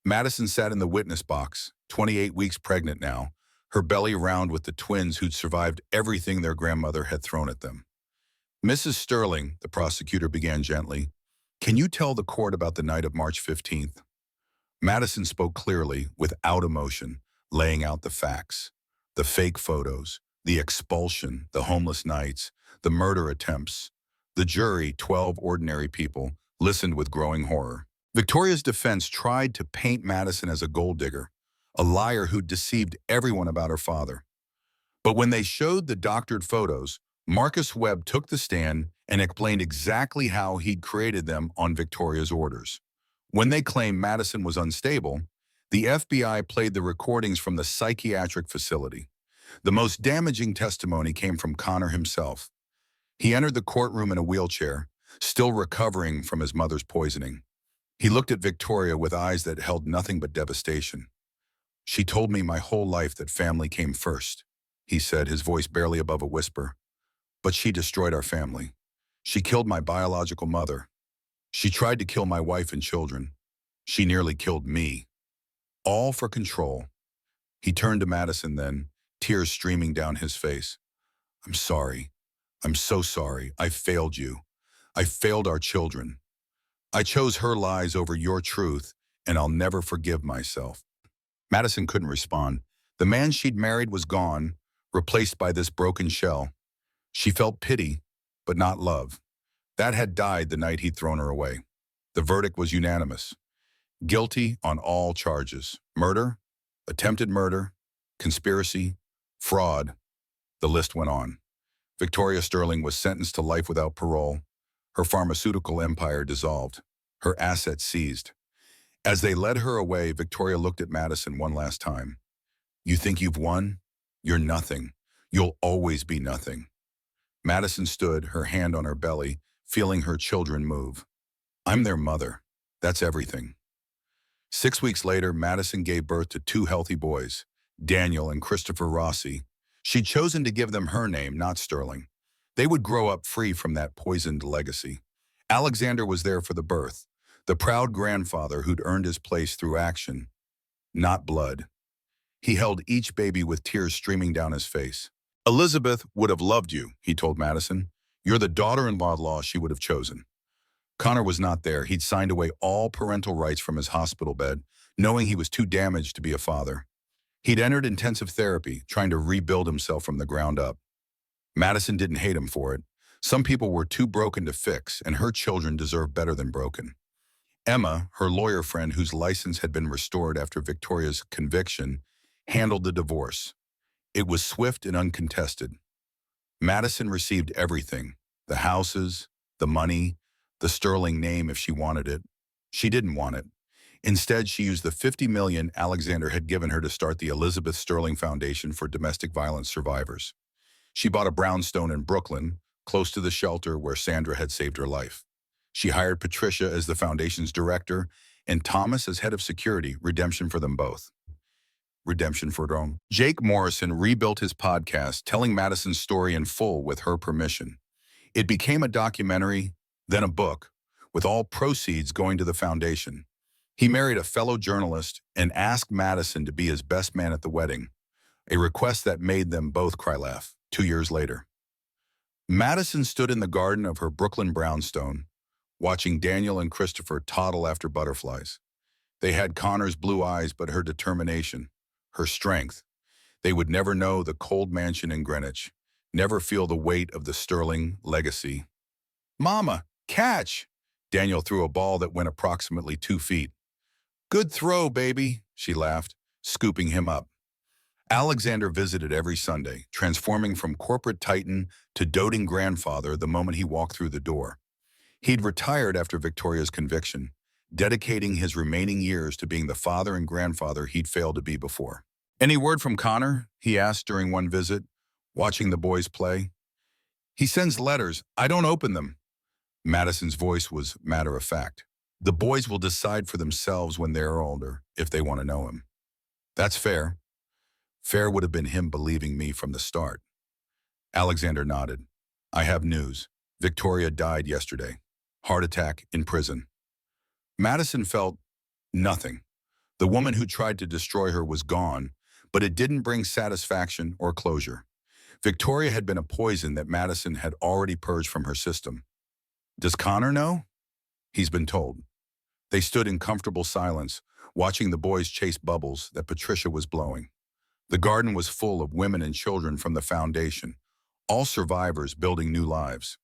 Madison sat in the witness box, 28 weeks pregnant now, her belly round with the twins who'd survived everything their grandmother had thrown at them. "Mrs. Sterling," the prosecutor began gently, "can you tell the court about the night of March 15th? Madison spoke clearly, without emotion, laying out the facts. The fake photos, the expulsion, the homeless nights, the murder attempts. The jury, 12 ordinary people, listened with growing horror. Victoria's defense tried to paint Madison as a gold digger, a liar who deceived everyone about her father. But when they showed the doctored photos, Marcus Webb took the stand and explained exactly how he'd created them on Victoria's orders. When they claimed Madison was unstable, the FBI played the recordings from the psychiatric facility. The most damaging testimony came from Connor himself. He entered the courtroom in a wheelchair, still recovering from his mother's poisoning. He looked at Victoria with eyes that held nothing but devastation. "She told me my whole life that family came first," he said, his voice barely above a whisper. "But she destroyed our family. She killed my biological mother. She tried to kill my wife and children. She nearly killed me. All for control." He turned to Madison then, tears streaming down his face. "I'm sorry. I'm so sorry. I failed you. I failed our children. I chose her lies over your truth, and I'll never forgive myself." Madison couldn't respond. The man she'd married was gone, replaced by this broken shell. She felt pity, but not love. That had died the night he'd thrown her away. The verdict was unanimous. Guilty on all charges. Murder, attempted murder, conspiracy, fraud. The list went on. Victoria Sterling was sentenced to life without parole. Her pharmaceutical empire dissolved. Her assets seized. As they led her away, Victoria looked at Madison one last time. "You think you've won? You're nothing. You'll always be nothing." Madison stood, her hand on her belly, feeling her children move. "I'm their mother. That's everything." 6 weeks later, Madison gave birth to 2 healthy boys, Daniel and Christopher Rossi. She'd chosen to give them her name, not Sterling. They would grow up free from that poisoned legacy. Alexander was there for the birth, the proud grandfather who'd earned his place through action, not blood. He held each baby with tears streaming down his face. "Elizabeth would have loved you," he told Madison. "You're the daughter-in-law she would have chosen." Connor was not there. He'd signed away all parental rights from his hospital bed, knowing he was too damaged to be a father. He'd entered intensive therapy, trying to rebuild himself from the ground up. Madison didn't hate him for it. Some people were too broken to fix, and her children deserved better than broken. Emma, her lawyer friend whose license had been restored after Victoria's conviction, handled the divorce. It was swift and uncontested. Madison received everything: the houses, the money, the Sterling name if she wanted it. She didn't want it. Instead, she used the $50 million Alexander had given her to start the Elizabeth Sterling Foundation for Domestic Violence Survivors. She bought a brownstone in Brooklyn, close to the shelter where Sandra had saved her life. She hired Patricia as the foundation's director and Thomas as head of security, redemption for them both. Redemption for them. Jake Morrison rebuilt his podcast, telling Madison's story in full with her permission. It became a documentary, then a book, with all proceeds going to the foundation. He married a fellow journalist and asked Madison to be his best man at the wedding, a request that made them both cry laugh. 2 years later, Madison stood in the garden of her Brooklyn brownstone, watching Daniel and Christopher toddle after butterflies. They had Connor's blue eyes, but her determination, her strength. They would never know the cold mansion in Greenwich, never feel the weight of the Sterling legacy. "Mama, catch!" Daniel threw a ball that went approximately 2 feet. "Good throw, baby," she laughed, scooping him up. Alexander visited every Sunday, transforming from corporate titan to doting grandfather the moment he walked through the door. He'd retired after Victoria's conviction, dedicating his remaining years to being the father and grandfather he'd failed to be before. "Any word from Connor?" he asked during one visit, watching the boys play. "He sends letters. I don't open them." Madison's voice was matter of fact. "The boys will decide for themselves when they're older, if they want to know him." "That's fair." "Fair would have been him believing me from the start." Alexander nodded. "I have news. Victoria died yesterday. Heart attack in prison." Madison felt nothing. The woman who tried to destroy her was gone, but it didn't bring satisfaction or closure. Victoria had been a poison that Madison had already purged from her system. "Does Connor know?" "He's been told." They stood in comfortable silence, watching the boys chase bubbles that Patricia was blowing. The garden was full of women and children from the foundation, all survivors building new lives.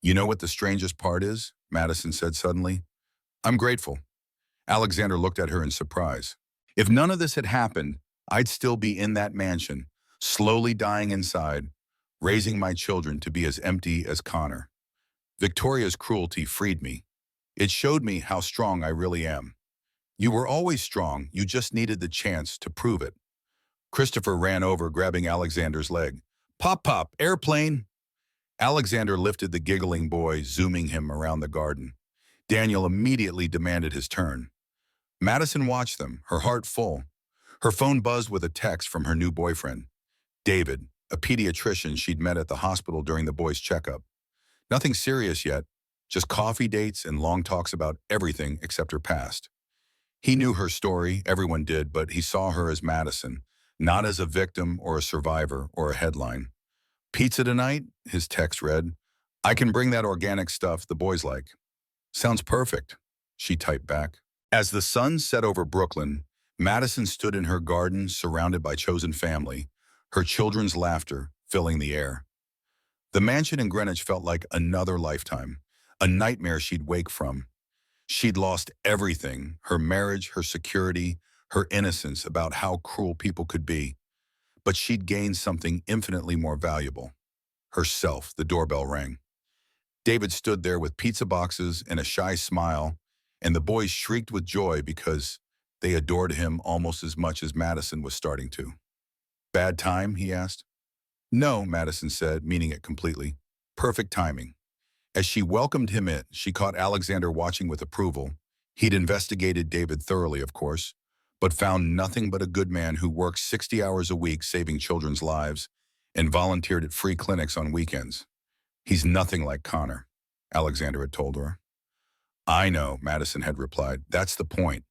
"You know what the strangest part is?" Madison said suddenly. "I'm grateful. Alexander looked at her in surprise. If none of this had happened, I'd still be in that mansion, slowly dying inside, raising my children to be as empty as Connor. Victoria's cruelty freed me. It showed me how strong I really am. You were always strong, you just needed the chance to prove it. Christopher ran over, grabbing Alexander's leg. Pop, pop, airplane! Alexander lifted the giggling boy, zooming him around the garden. Daniel immediately demanded his turn. Madison watched them, her heart full. Her phone buzzed with a text from her new boyfriend, David, a pediatrician she'd met at the hospital during the boys' checkup. Nothing serious yet, just coffee dates and long talks about everything except her past. He knew her story, everyone did, but he saw her as Madison, not as a victim or a survivor or a headline. Pizza tonight? His text read. I can bring that organic stuff the boys like. Sounds perfect, she typed back. As the sun set over Brooklyn, Madison stood in her garden surrounded by chosen family, her children's laughter filling the air. The mansion in Greenwich felt like another lifetime, a nightmare she'd wake from. She'd lost everything, her marriage, her security, her innocence about how cruel people could be. But she'd gained something infinitely more valuable. Herself. The doorbell rang. David stood there with pizza boxes and a shy smile, and the boys shrieked with joy because they adored him almost as much as Madison was starting to. Bad time? He asked. No, Madison said, meaning it completely. Perfect timing. As she welcomed him in, she caught Alexander watching with approval. He'd investigated David thoroughly, of course, but found nothing but a good man who worked 60 hours a week saving children's lives and volunteered at free clinics on weekends. He's nothing like Connor, Alexander had told her. I know, Madison had replied. That's the point.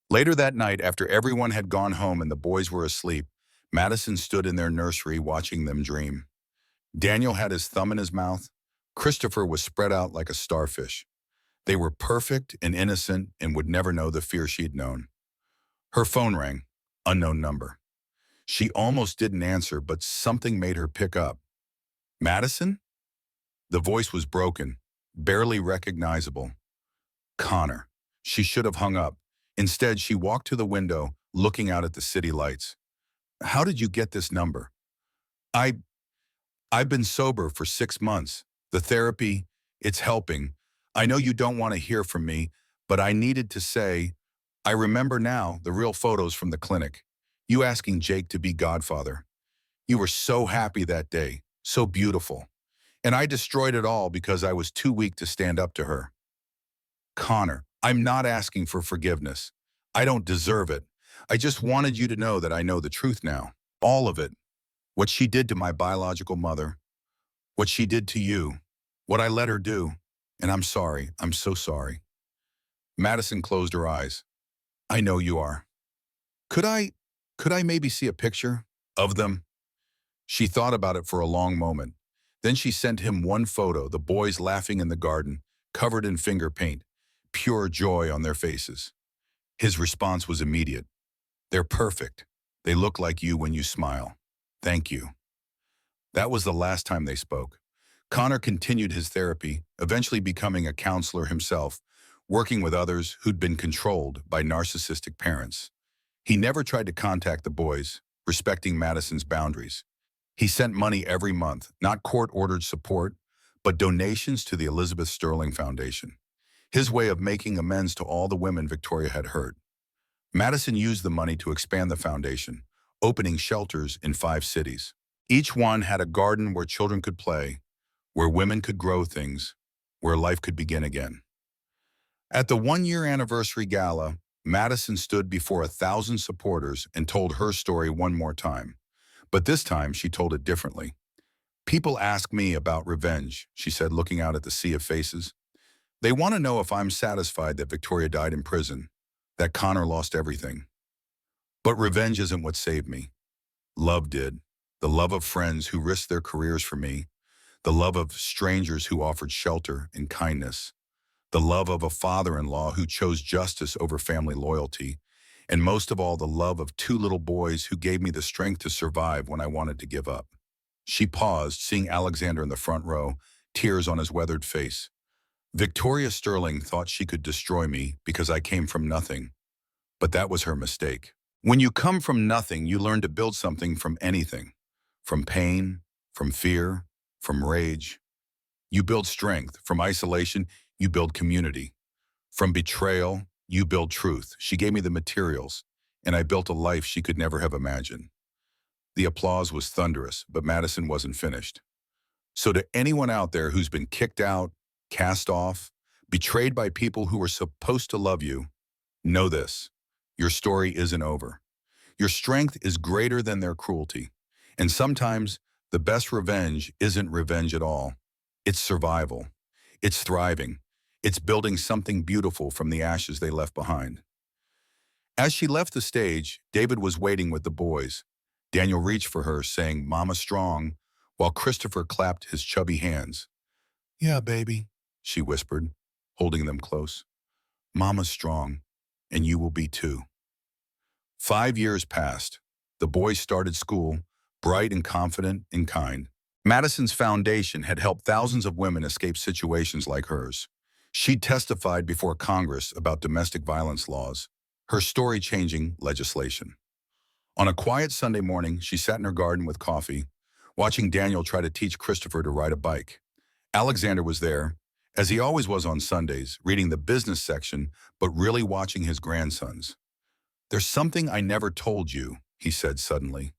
Later that night, after everyone had gone home and the boys were asleep, Madison stood in their nursery watching them dream. Daniel had his thumb in his mouth. Christopher was spread out like a starfish. They were perfect and innocent and would never know the fear she'd known. Her phone rang, unknown number. She almost didn't answer, but something made her pick up. Madison? The voice was broken, barely recognizable. Connor. She should have hung up. Instead, she walked to the window, looking out at the city lights. How did you get this number? I've been sober for 6 months. The therapy, it's helping. I know you don't want to hear from me, but I needed to say, I remember now the real photos from the clinic. You asking Jake to be godfather. You were so happy that day, so beautiful. And I destroyed it all because I was too weak to stand up to her. Connor, I'm not asking for forgiveness. I don't deserve it. I just wanted you to know that I know the truth now. All of it. What she did to my biological mother. What she did to you. What I let her do. And I'm sorry. I'm so sorry. Madison closed her eyes. I know you are. Could I maybe see a picture of them? She thought about it for a long moment. Then she sent him one photo, the boys laughing in the garden, covered in finger paint, pure joy on their faces. His response was immediate. They're perfect. They look like you when you smile. Thank you. That was the last time they spoke. Connor continued his therapy, eventually becoming a counselor himself, working with others who'd been controlled by narcissistic parents. He never tried to contact the boys, respecting Madison's boundaries. He sent money every month, not court-ordered support, but donations to the Elizabeth Sterling Foundation. His way of making amends to all the women Victoria had hurt. Madison used the money to expand the foundation, opening shelters in 5 cities. Each one had a garden where children could play, where women could grow things, where life could begin again. At the 1-year anniversary gala, Madison stood before 1,000 supporters and told her story one more time. But this time, she told it differently. People ask me about revenge, she said, looking out at the sea of faces. They want to know if I'm satisfied that Victoria died in prison, that Connor lost everything. But revenge isn't what saved me. Love did. The love of friends who risked their careers for me. The love of strangers who offered shelter and kindness. The love of a father-in-law who chose justice over family loyalty. And most of all, the love of 2 little boys who gave me the strength to survive when I wanted to give up. She paused, seeing Alexander in the front row, tears on his weathered face. Victoria Sterling thought she could destroy me because I came from nothing, but that was her mistake. When you come from nothing, you learn to build something from anything. From pain, from fear, from rage. You build strength. From isolation, you build community. From betrayal, you build truth. She gave me the materials, and I built a life she could never have imagined. The applause was thunderous, but Madison wasn't finished. So to anyone out there who's been kicked out, cast off, betrayed by people who were supposed to love you, know this: your story isn't over. Your strength is greater than their cruelty. And sometimes the best revenge isn't revenge at all. It's survival. It's thriving. It's building something beautiful from the ashes they left behind. As she left the stage, David was waiting with the boys. Daniel reached for her, saying, "Mama strong," while Christopher clapped his chubby hands. "Yeah, baby," she whispered, holding them close. "Mama's strong, and you will be too." 5 years passed. The boys started school, bright and confident and kind. Madison's foundation had helped thousands of women escape situations like hers. She testified before Congress about domestic violence laws, her story changing legislation. On a quiet Sunday morning, she sat in her garden with coffee, watching Daniel try to teach Christopher to ride a bike. Alexander was there, as he always was on Sundays, reading the business section, but really watching his grandsons. "There's something I never told you," he said suddenly.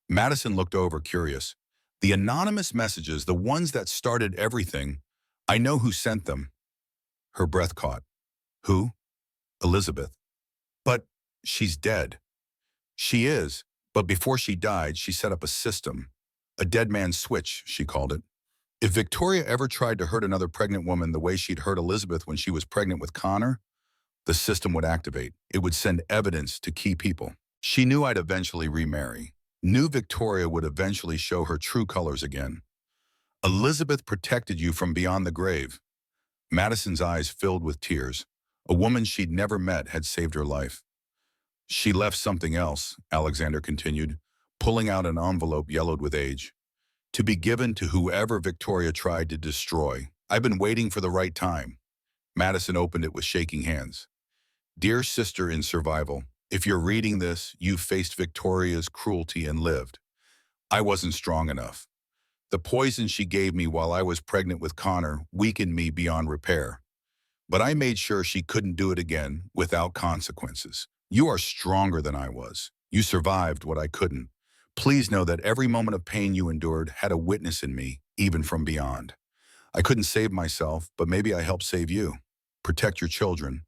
Madison looked over, curious. "The anonymous messages, the ones that started everything, I know who sent them." Her breath caught. "Who?" "Elizabeth." "But she's dead." "She is, but before she died, she set up a system. A dead man's switch, she called it. If Victoria ever tried to hurt another pregnant woman the way she'd hurt Elizabeth when she was pregnant with Connor, the system would activate. It would send evidence to key people. She knew I'd eventually remarry. Knew Victoria would eventually show her true colors again. Elizabeth protected you from beyond the grave." Madison's eyes filled with tears. A woman she'd never met had saved her life. "She left something else," Alexander continued, pulling out an envelope yellowed with age. "To be given to whoever Victoria tried to destroy. I've been waiting for the right time." Madison opened it with shaking hands. "Dear sister in survival, if you're reading this, you've faced Victoria's cruelty and lived. I wasn't strong enough. The poison she gave me while I was pregnant with Connor weakened me beyond repair. But I made sure she couldn't do it again without consequences. You are stronger than I was. You survived what I couldn't. Please know that every moment of pain you endured had a witness in me, even from beyond. I couldn't save myself, but maybe I helped save you. Protect your children.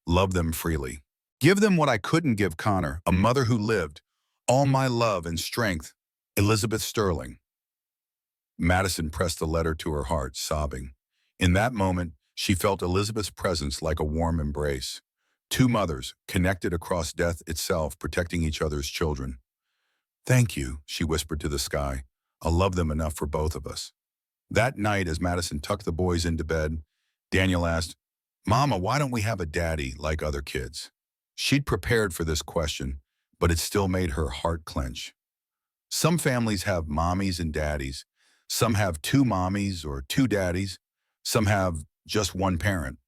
Love them freely. Give them what I couldn't give Connor, a mother who lived. All my love and strength, Elizabeth Sterling." Madison pressed the letter to her heart, sobbing. In that moment, she felt Elizabeth's presence like a warm embrace. Two mothers, connected across death itself, protecting each other's children. "Thank you," she whispered to the sky. "I'll love them enough for both of us." That night, as Madison tucked the boys into bed, Daniel asked, "Mama, why don't we have a daddy like other kids?" She'd prepared for this question, but it still made her heart clench. Some families have mommies and daddies. Some have two mommies or two daddies. Some have just one parent.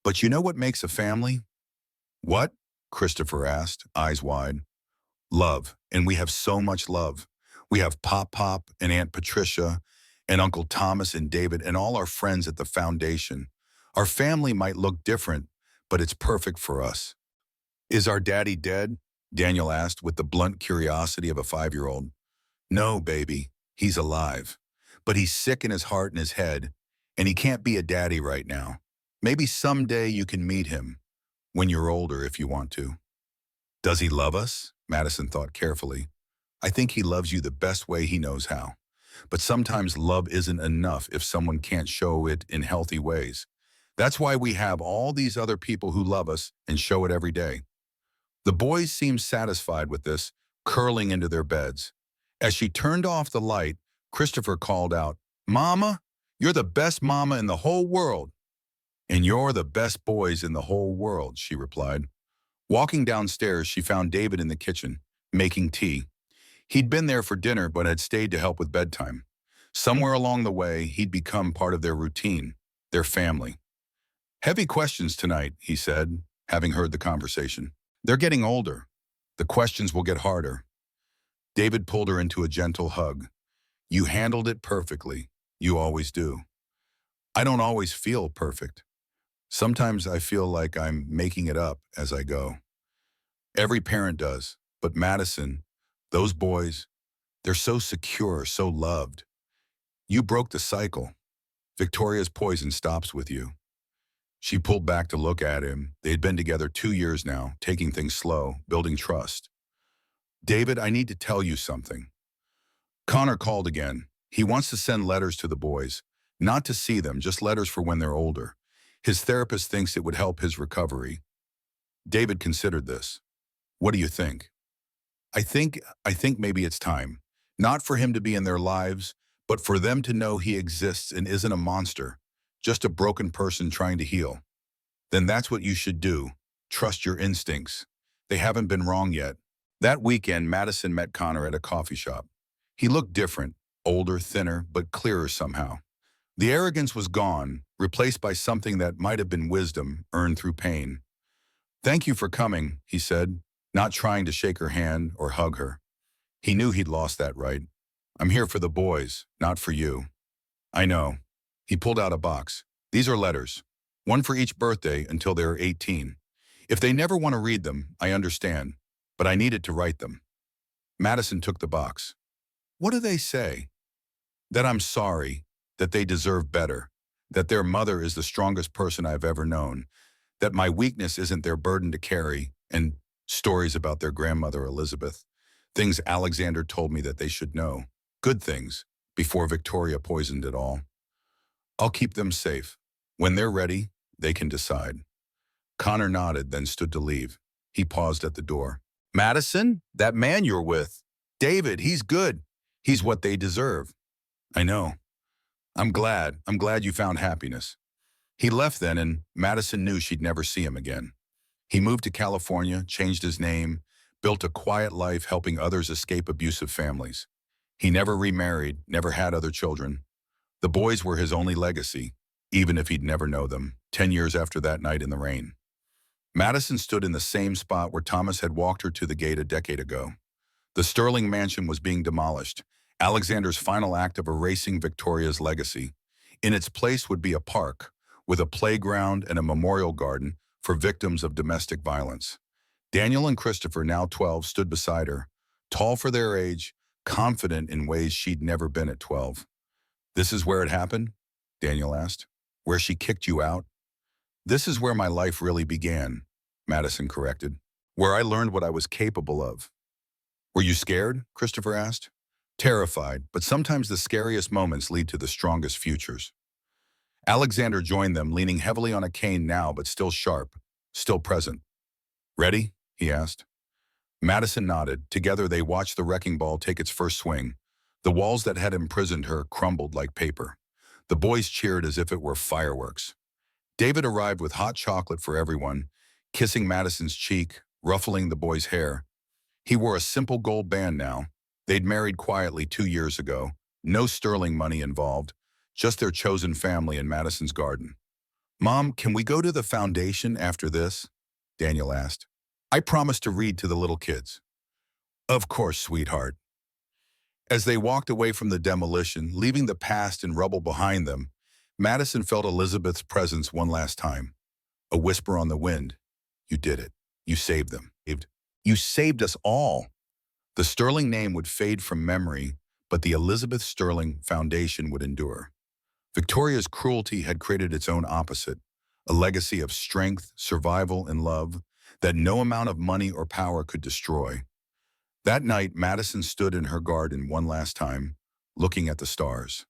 But you know what makes a family? "What?" Christopher asked, eyes wide. "Love, and we have so much love. We have Pop Pop and Aunt Patricia and Uncle Thomas and David and all our friends at the foundation. Our family might look different, but it's perfect for us." "Is our daddy dead?" Daniel asked with the blunt curiosity of a 5-year-old. "No, baby, he's alive. But he's sick in his heart and his head, and he can't be a daddy right now. Maybe someday you can meet him, when you're older if you want to." "Does he love us?" Madison thought carefully. "I think he loves you the best way he knows how. But sometimes love isn't enough if someone can't show it in healthy ways. That's why we have all these other people who love us and show it every day." The boys seemed satisfied with this, curling into their beds. As she turned off the light, Christopher called out, "Mama, you're the best mama in the whole world." "And you're the best boys in the whole world," she replied. Walking downstairs, she found David in the kitchen, making tea. He'd been there for dinner but had stayed to help with bedtime. Somewhere along the way, he'd become part of their routine, their family. Heavy questions tonight, he said, having heard the conversation. They're getting older. The questions will get harder. David pulled her into a gentle hug. You handled it perfectly. You always do. I don't always feel perfect. Sometimes I feel like I'm making it up as I go. Every parent does. But Madison, those boys, they're so secure, so loved. You broke the cycle. Victoria's poison stops with you. She pulled back to look at him. They had been together 2 years now, taking things slow, building trust. David, I need to tell you something. Connor called again. He wants to send letters to the boys. Not to see them, just letters for when they're older. His therapist thinks it would help his recovery. David considered this. What do you think? I think maybe it's time. Not for him to be in their lives, but for them to know he exists and isn't a monster, just a broken person trying to heal. Then that's what you should do. Trust your instincts. They haven't been wrong yet. That weekend, Madison met Connor at a coffee shop. He looked different, older, thinner, but clearer somehow. The arrogance was gone, replaced by something that might have been wisdom earned through pain. Thank you for coming, he said, not trying to shake her hand or hug her. He knew he'd lost that right. I'm here for the boys, not for you. I know. He pulled out a box. These are letters. One for each birthday until they're 18. If they never want to read them, I understand, but I needed to write them. Madison took the box. What do they say? That I'm sorry, that they deserve better, that their mother is the strongest person I've ever known, that my weakness isn't their burden to carry, and stories about their grandmother Elizabeth, things Alexander told me that they should know, good things, before Victoria poisoned it all. I'll keep them safe. When they're ready, they can decide. Connor nodded, then stood to leave. He paused at the door. Madison, that man you're with. David, he's good. He's what they deserve. I know. I'm glad you found happiness. He left then, and Madison knew she'd never see him again. He moved to California, changed his name, built a quiet life helping others escape abusive families. He never remarried, never had other children. The boys were his only legacy, even if he'd never know them, 10 years after that night in the rain. Madison stood in the same spot where Thomas had walked her to the gate a decade ago. The Sterling mansion was being demolished, Alexander's final act of erasing Victoria's legacy. In its place would be a park, with a playground and a memorial garden for victims of domestic violence. Daniel and Christopher, now 12, stood beside her, tall for their age, confident in ways she'd never been at 12. This is where it happened? Daniel asked. Where she kicked you out? This is where my life really began, Madison corrected. Where I learned what I was capable of. Were you scared? Christopher asked. Terrified, but sometimes the scariest moments lead to the strongest futures. Alexander joined them, leaning heavily on a cane now, but still sharp, still present. Ready? He asked. Madison nodded. Together they watched the wrecking ball take its first swing. The walls that had imprisoned her crumbled like paper. The boys cheered as if it were fireworks. David arrived with hot chocolate for everyone, kissing Madison's cheek, ruffling the boy's hair. He wore a simple gold band now. They'd married quietly 2 years ago. No Sterling money involved, just their chosen family in Madison's garden. Mom, can we go to the foundation after this? Daniel asked. I promised to read to the little kids. Of course, sweetheart. As they walked away from the demolition, leaving the past and rubble behind them, Madison felt Elizabeth's presence one last time. A whisper on the wind. You did it. You saved them. You saved us all. The Sterling name would fade from memory, but the Elizabeth Sterling Foundation would endure. Victoria's cruelty had created its own opposite, a legacy of strength, survival, and love that no amount of money or power could destroy. That night, Madison stood in her garden one last time, looking at the stars.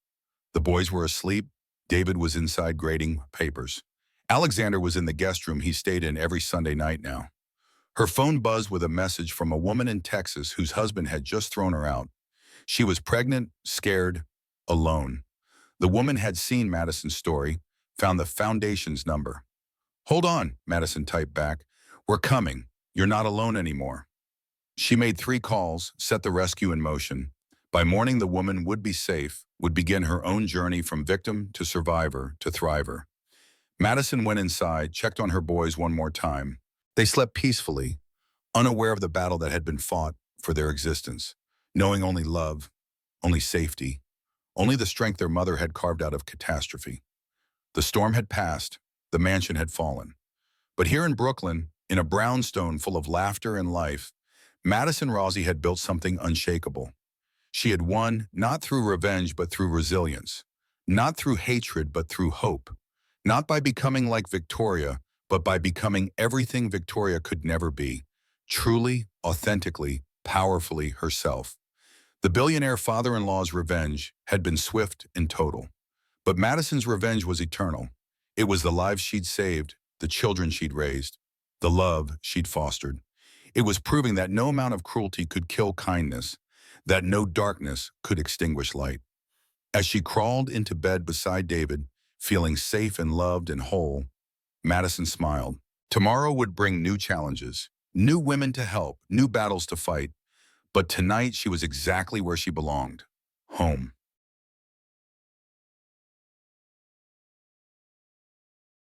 The boys were asleep. David was inside grading papers. Alexander was in the guest room he stayed in every Sunday night now. Her phone buzzed with a message from a woman in Texas whose husband had just thrown her out. She was pregnant, scared, alone. The woman had seen Madison's story, found the foundation's number. Hold on, Madison typed back. We're coming. You're not alone anymore. She made 3 calls, set the rescue in motion. By morning, the woman would be safe, would begin her own journey from victim to survivor to thriver. Madison went inside, checked on her boys one more time. They slept peacefully, unaware of the battle that had been fought for their existence, knowing only love, only safety, only the strength their mother had carved out of catastrophe. The storm had passed, the mansion had fallen. But here in Brooklyn, in a brownstone full of laughter and life, Madison Rossi had built something unshakable. She had won not through revenge but through resilience, not through hatred but through hope, not by becoming like Victoria, but by becoming everything Victoria could never be, truly, authentically, powerfully herself. The billionaire father-in-law's revenge had been swift and total. But Madison's revenge was eternal. It was the lives she'd saved, the children she'd raised, the love she'd fostered. It was proving that no amount of cruelty could kill kindness, that no darkness could extinguish light. As she crawled into bed beside David, feeling safe and loved and whole, Madison smiled. Tomorrow would bring new challenges, new women to help, new battles to fight. But tonight she was exactly where she belonged, home.